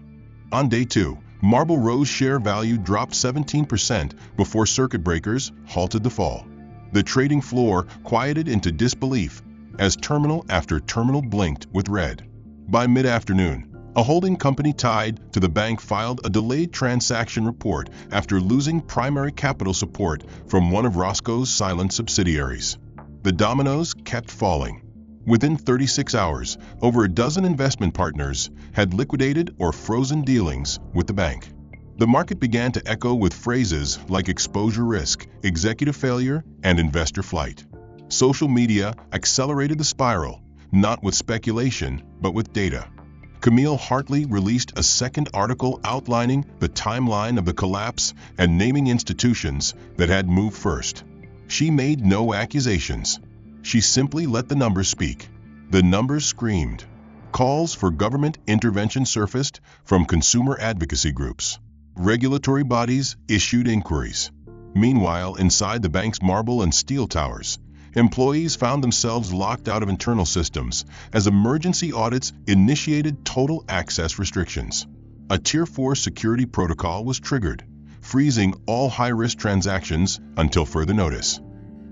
On day 2, Marble Rose share value dropped 17% before circuit breakers halted the fall. The trading floor quieted into disbelief as terminal after terminal blinked with red. By mid-afternoon, a holding company tied to the bank filed a delayed transaction report after losing primary capital support from one of Roscoe's silent subsidiaries. The dominoes kept falling. Within 36 hours, over a dozen investment partners had liquidated or frozen dealings with the bank. The market began to echo with phrases like exposure risk, executive failure, and investor flight. Social media accelerated the spiral, not with speculation, but with data. Camille Hartley released a second article outlining the timeline of the collapse and naming institutions that had moved first. She made no accusations. She simply let the numbers speak. The numbers screamed. Calls for government intervention surfaced from consumer advocacy groups. Regulatory bodies issued inquiries. Meanwhile, inside the bank's marble and steel towers, employees found themselves locked out of internal systems as emergency audits initiated total access restrictions. A Tier 4 security protocol was triggered, freezing all high-risk transactions until further notice.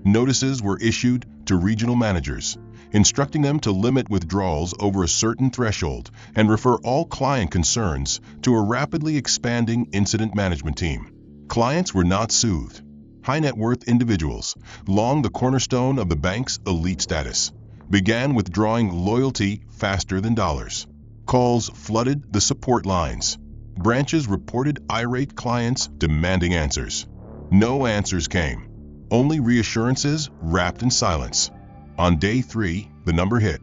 Notices were issued to regional managers, instructing them to limit withdrawals over a certain threshold and refer all client concerns to a rapidly expanding incident management team. Clients were not soothed. High net worth individuals, long the cornerstone of the bank's elite status, began withdrawing loyalty faster than dollars. Calls flooded the support lines. Branches reported irate clients demanding answers. No answers came. Only reassurances wrapped in silence. On day 3, the number hit.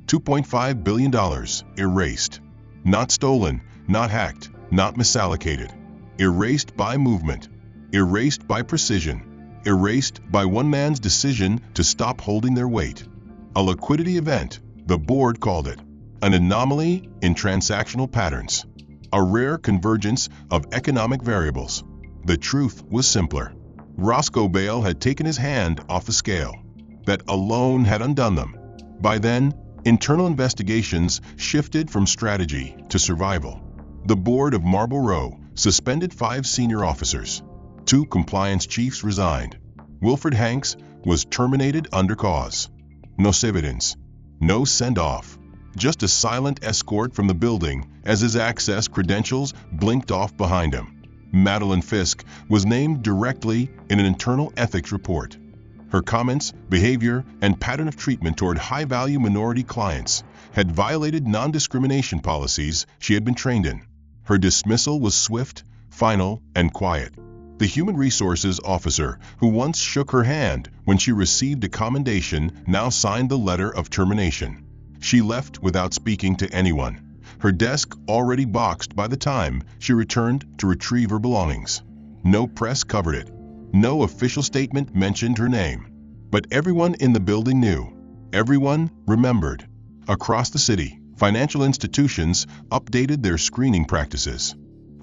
$2.5 billion erased. Not stolen, not hacked, not misallocated. Erased by movement. Erased by precision. Erased by one man's decision to stop holding their weight. A liquidity event, the board called it. An anomaly in transactional patterns. A rare convergence of economic variables. The truth was simpler. Roscoe Bale had taken his hand off the scale. That alone had undone them. By then, internal investigations shifted from strategy to survival. The board of Marble Row suspended 5 senior officers. 2 compliance chiefs resigned. Wilfred Hanks was terminated under cause. No evidence, no send-off. Just a silent escort from the building as his access credentials blinked off behind him. Madeline Fisk was named directly in an internal ethics report. Her comments, behavior, and pattern of treatment toward high-value minority clients had violated non-discrimination policies she had been trained in. Her dismissal was swift, final, and quiet. The human resources officer who once shook her hand when she received a commendation now signed the letter of termination. She left without speaking to anyone, her desk already boxed by the time she returned to retrieve her belongings. No press covered it. No official statement mentioned her name. But everyone in the building knew. Everyone remembered. Across the city, financial institutions updated their screening practices.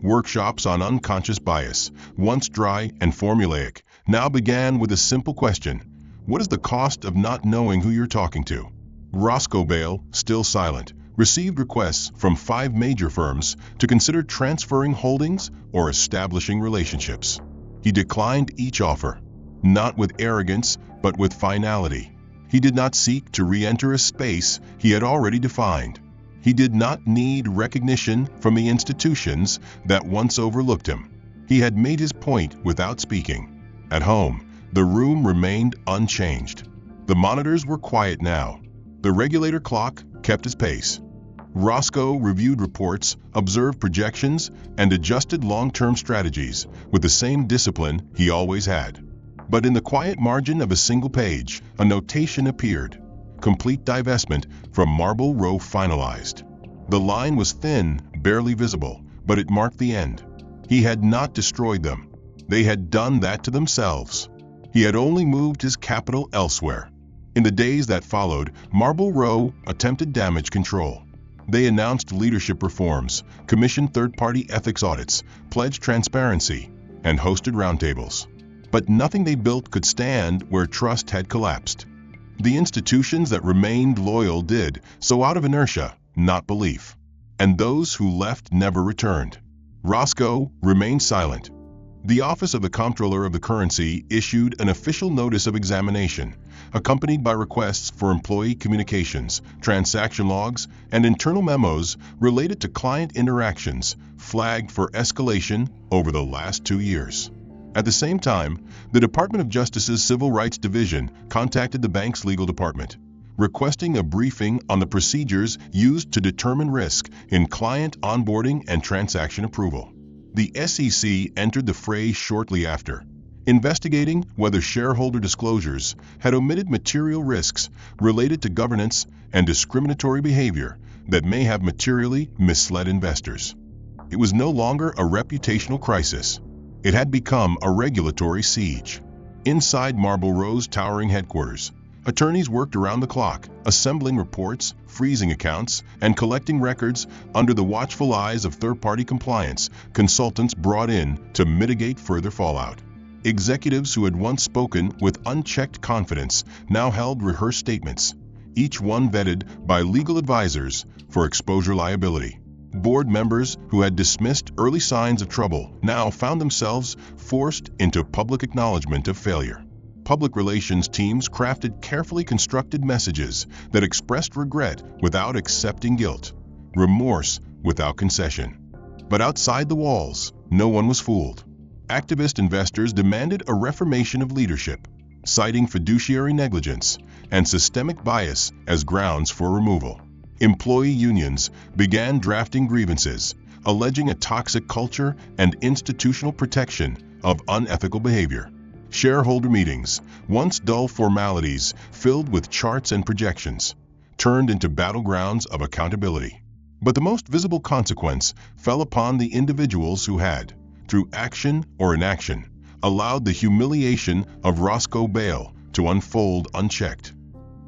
Workshops on unconscious bias, once dry and formulaic, now began with a simple question: what is the cost of not knowing who you're talking to? Roscoe Bale, still silent, received requests from 5 major firms to consider transferring holdings or establishing relationships. He declined each offer, not with arrogance, but with finality. He did not seek to re-enter a space he had already defined. He did not need recognition from the institutions that once overlooked him. He had made his point without speaking. At home, the room remained unchanged. The monitors were quiet now. The regulator clock kept its pace. Roscoe reviewed reports, observed projections, and adjusted long-term strategies with the same discipline he always had. But in the quiet margin of a single page, a notation appeared: complete divestment from Marble Row finalized. The line was thin, barely visible, but it marked the end. He had not destroyed them. They had done that to themselves. He had only moved his capital elsewhere. In the days that followed, Marble Row attempted damage control. They announced leadership reforms, commissioned third-party ethics audits, pledged transparency, and hosted roundtables. But nothing they built could stand where trust had collapsed. The institutions that remained loyal did so out of inertia, not belief. And those who left never returned. Roscoe remained silent. The Office of the Comptroller of the Currency issued an official notice of examination, accompanied by requests for employee communications, transaction logs, and internal memos related to client interactions, flagged for escalation over the last 2 years. At the same time, the Department of Justice's Civil Rights Division contacted the bank's legal department, requesting a briefing on the procedures used to determine risk in client onboarding and transaction approval. The SEC entered the fray shortly after, investigating whether shareholder disclosures had omitted material risks related to governance and discriminatory behavior that may have materially misled investors. It was no longer a reputational crisis. It had become a regulatory siege. Inside Marble Row's towering headquarters, attorneys worked around the clock, assembling reports, freezing accounts, and collecting records under the watchful eyes of third-party compliance consultants brought in to mitigate further fallout. Executives who had once spoken with unchecked confidence now held rehearsed statements, each one vetted by legal advisors for exposure liability. Board members who had dismissed early signs of trouble now found themselves forced into public acknowledgement of failure. Public relations teams crafted carefully constructed messages that expressed regret without accepting guilt, remorse without concession. But outside the walls, no one was fooled. Activist investors demanded a reformation of leadership, citing fiduciary negligence and systemic bias as grounds for removal. Employee unions began drafting grievances, alleging a toxic culture and institutional protection of unethical behavior. Shareholder meetings, once dull formalities filled with charts and projections, turned into battlegrounds of accountability. But the most visible consequence fell upon the individuals who had, through action or inaction, allowed the humiliation of Roscoe Bale to unfold unchecked.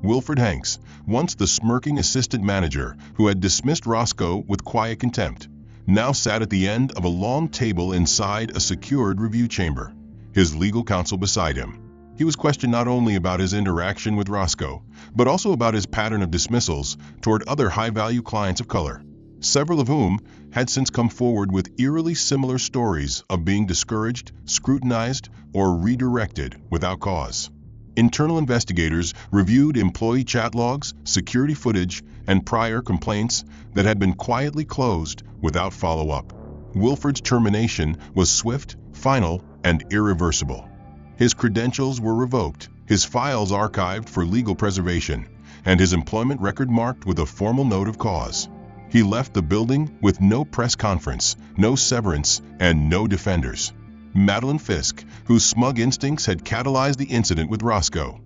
Wilfred Hanks, once the smirking assistant manager who had dismissed Roscoe with quiet contempt, now sat at the end of a long table inside a secured review chamber, his legal counsel beside him. He was questioned not only about his interaction with Roscoe, but also about his pattern of dismissals toward other high-value clients of color, several of whom had since come forward with eerily similar stories of being discouraged, scrutinized, or redirected without cause. Internal investigators reviewed employee chat logs, security footage, and prior complaints that had been quietly closed without follow-up. Wilfred's termination was swift, final, and irreversible. His credentials were revoked, his files archived for legal preservation, and his employment record marked with a formal note of cause. He left the building with no press conference, no severance, and no defenders. Madeline Fisk, whose smug instincts had catalyzed the incident with Roscoe,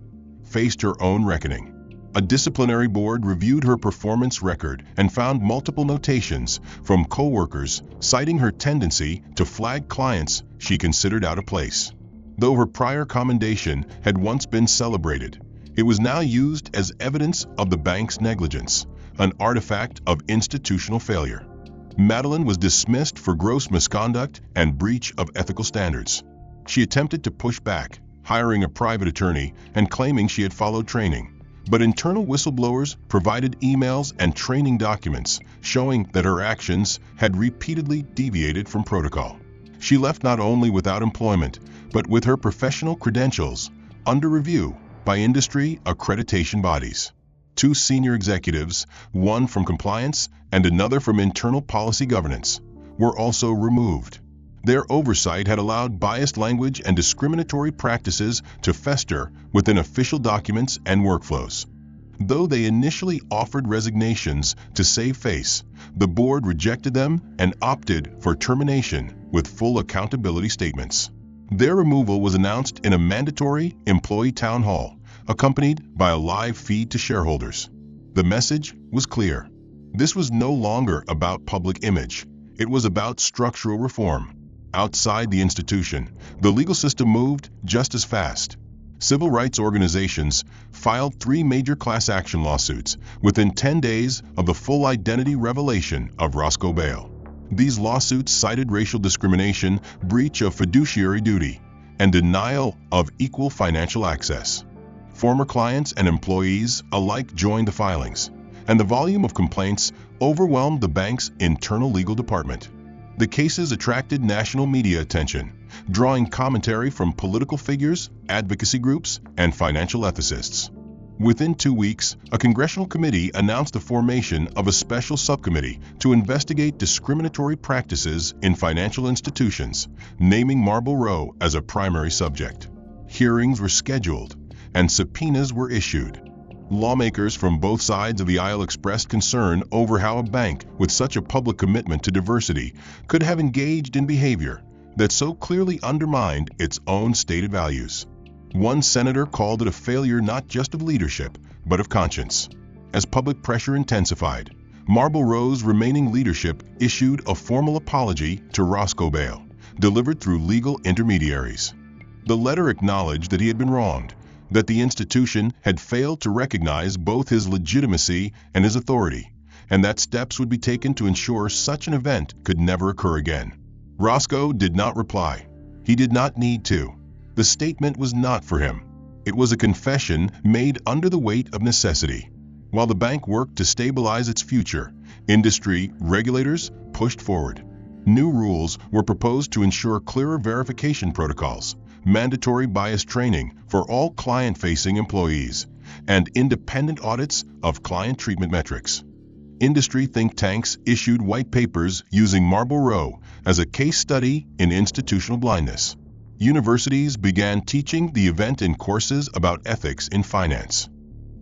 faced her own reckoning. A disciplinary board reviewed her performance record and found multiple notations from coworkers citing her tendency to flag clients she considered out of place. Though her prior commendation had once been celebrated, it was now used as evidence of the bank's negligence, an artifact of institutional failure. Madeline was dismissed for gross misconduct and breach of ethical standards. She attempted to push back, hiring a private attorney and claiming she had followed training. But internal whistleblowers provided emails and training documents showing that her actions had repeatedly deviated from protocol. She left not only without employment, but with her professional credentials under review by industry accreditation bodies. 2 senior executives, one from compliance and another from internal policy governance, were also removed. Their oversight had allowed biased language and discriminatory practices to fester within official documents and workflows. Though they initially offered resignations to save face, the board rejected them and opted for termination with full accountability statements. Their removal was announced in a mandatory employee town hall, accompanied by a live feed to shareholders. The message was clear. This was no longer about public image. It was about structural reform. Outside the institution, the legal system moved just as fast. Civil rights organizations filed 3 major class action lawsuits within 10 days of the full identity revelation of Roscoe Bale. These lawsuits cited racial discrimination, breach of fiduciary duty, and denial of equal financial access. Former clients and employees alike joined the filings, and the volume of complaints overwhelmed the bank's internal legal department. The cases attracted national media attention, drawing commentary from political figures, advocacy groups, and financial ethicists. Within 2 weeks, a congressional committee announced the formation of a special subcommittee to investigate discriminatory practices in financial institutions, naming Marble Row as a primary subject. Hearings were scheduled, and subpoenas were issued. Lawmakers from both sides of the aisle expressed concern over how a bank with such a public commitment to diversity could have engaged in behavior that so clearly undermined its own stated values. One senator called it a failure not just of leadership, but of conscience. As public pressure intensified, Marble Row's remaining leadership issued a formal apology to Roscoe Bale, delivered through legal intermediaries. The letter acknowledged that he had been wronged, that the institution had failed to recognize both his legitimacy and his authority, and that steps would be taken to ensure such an event could never occur again. Roscoe did not reply. He did not need to. The statement was not for him. It was a confession made under the weight of necessity. While the bank worked to stabilize its future, industry regulators pushed forward. New rules were proposed to ensure clearer verification protocols, mandatory bias training for all client-facing employees, and independent audits of client treatment metrics. Industry think tanks issued white papers using Marble Row as a case study in institutional blindness. Universities began teaching the event in courses about ethics in finance.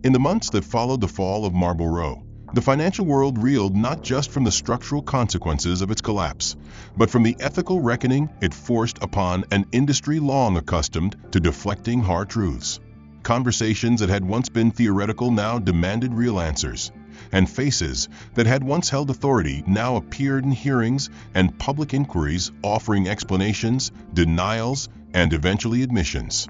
In the months that followed the fall of Marble Row, the financial world reeled not just from the structural consequences of its collapse, but from the ethical reckoning it forced upon an industry long accustomed to deflecting hard truths. Conversations that had once been theoretical now demanded real answers, and faces that had once held authority now appeared in hearings and public inquiries offering explanations, denials, and eventually admissions.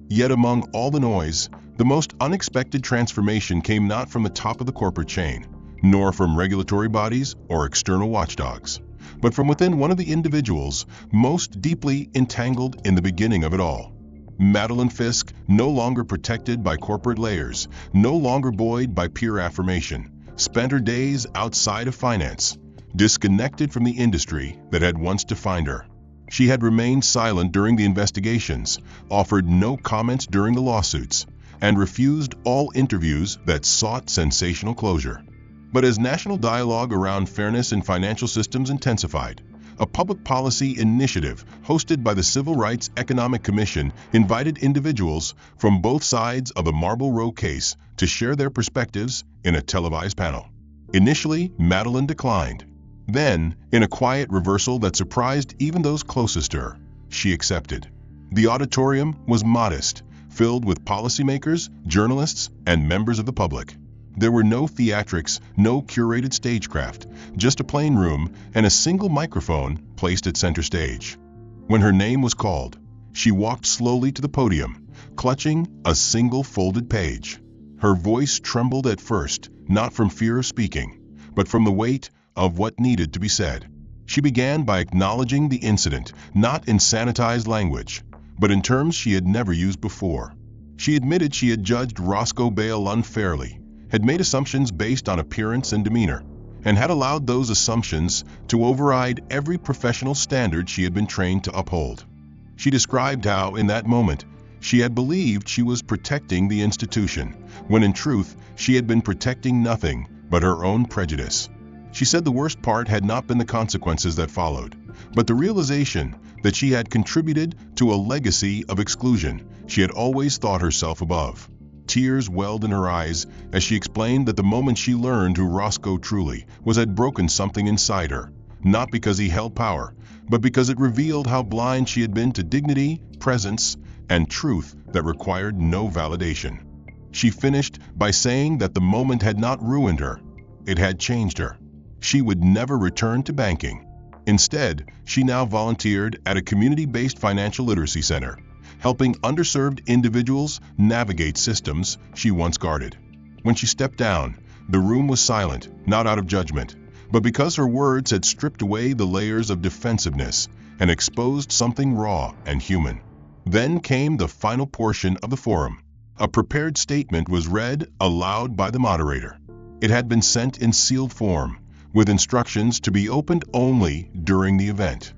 Yet among all the noise, the most unexpected transformation came not from the top of the corporate chain, nor from regulatory bodies or external watchdogs, but from within one of the individuals most deeply entangled in the beginning of it all. Madeline Fisk, no longer protected by corporate layers, no longer buoyed by peer affirmation, spent her days outside of finance, disconnected from the industry that had once defined her. She had remained silent during the investigations, offered no comments during the lawsuits, and refused all interviews that sought sensational closure. But as national dialogue around fairness in financial systems intensified, a public policy initiative hosted by the Civil Rights Economic Commission invited individuals from both sides of the Marble Row case to share their perspectives in a televised panel. Initially, Madeline declined. Then, in a quiet reversal that surprised even those closest to her, she accepted. The auditorium was modest, filled with policymakers, journalists, and members of the public. There were no theatrics, no curated stagecraft, just a plain room and a single microphone placed at center stage. When her name was called, She walked slowly to the podium, clutching a single folded page. Her voice trembled at first, not from fear of speaking, but from the weight of what needed to be said. She began by acknowledging the incident, not in sanitized language, but in terms she had never used before. She admitted she had judged Roscoe Bale unfairly, had made assumptions based on appearance and demeanor, and had allowed those assumptions to override every professional standard she had been trained to uphold. She described how, in that moment, she had believed she was protecting the institution, when in truth she had been protecting nothing but her own prejudice. She said the worst part had not been the consequences that followed, but the realization that she had contributed to a legacy of exclusion she had always thought herself above. Tears welled in her eyes as she explained that the moment she learned who Roscoe truly was had broken something inside her, not because he held power, but because it revealed how blind she had been to dignity, presence, and truth that required no validation. She finished by saying that the moment had not ruined her, it had changed her. She would never return to banking. Instead, she now volunteered at a community-based financial literacy center, helping underserved individuals navigate systems she once guarded. When she stepped down, the room was silent, not out of judgment, but because her words had stripped away the layers of defensiveness and exposed something raw and human. Then came the final portion of the forum. A prepared statement was read aloud by the moderator. It had been sent in sealed form, with instructions to be opened only during the event.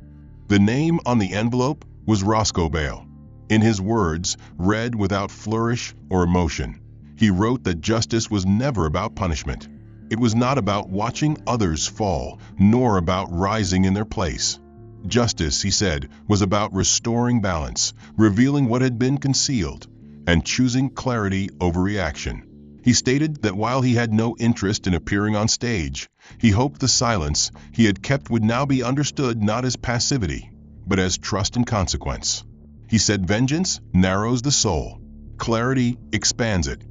The name on the envelope was Roscoe Bale. In his words, read without flourish or emotion, he wrote that justice was never about punishment. It was not about watching others fall, nor about rising in their place. Justice, he said, was about restoring balance, revealing what had been concealed, and choosing clarity over reaction. He stated that while he had no interest in appearing on stage, he hoped the silence he had kept would now be understood not as passivity, but as trust and consequence. He said vengeance narrows the soul, clarity expands it,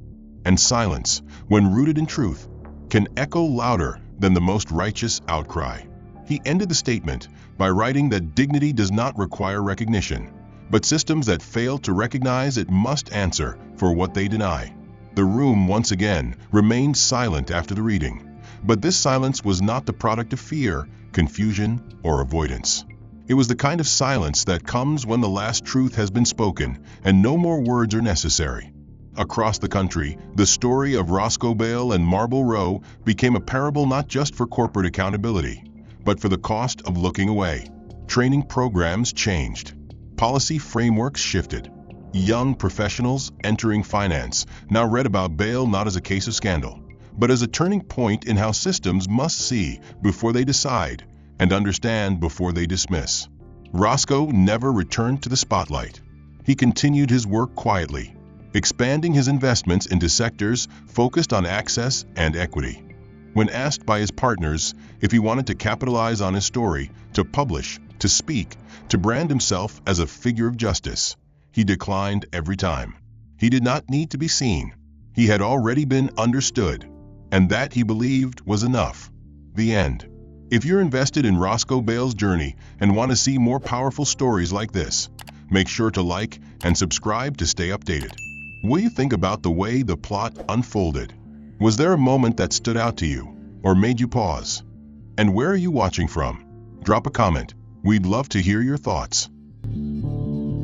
and silence, when rooted in truth, can echo louder than the most righteous outcry. He ended the statement by writing that dignity does not require recognition, but systems that fail to recognize it must answer for what they deny. The room once again remained silent after the reading, but this silence was not the product of fear, confusion, or avoidance. It was the kind of silence that comes when the last truth has been spoken and no more words are necessary. Across the country, the story of Roscoe Bale and Marble Row became a parable not just for corporate accountability, but for the cost of looking away. Training programs changed. Policy frameworks shifted. Young professionals entering finance now read about Bale not as a case of scandal, but as a turning point in how systems must see before they decide and understand before they dismiss. Roscoe never returned to the spotlight. He continued his work quietly, expanding his investments into sectors focused on access and equity. When asked by his partners if he wanted to capitalize on his story, to publish, to speak, to brand himself as a figure of justice, he declined every time. He did not need to be seen. He had already been understood, and that, he believed, was enough. The end. If you're invested in Roscoe Bale's journey and want to see more powerful stories like this, make sure to like and subscribe to stay updated. What do you think about the way the plot unfolded? Was there a moment that stood out to you or made you pause? And where are you watching from? Drop a comment. We'd love to hear your thoughts.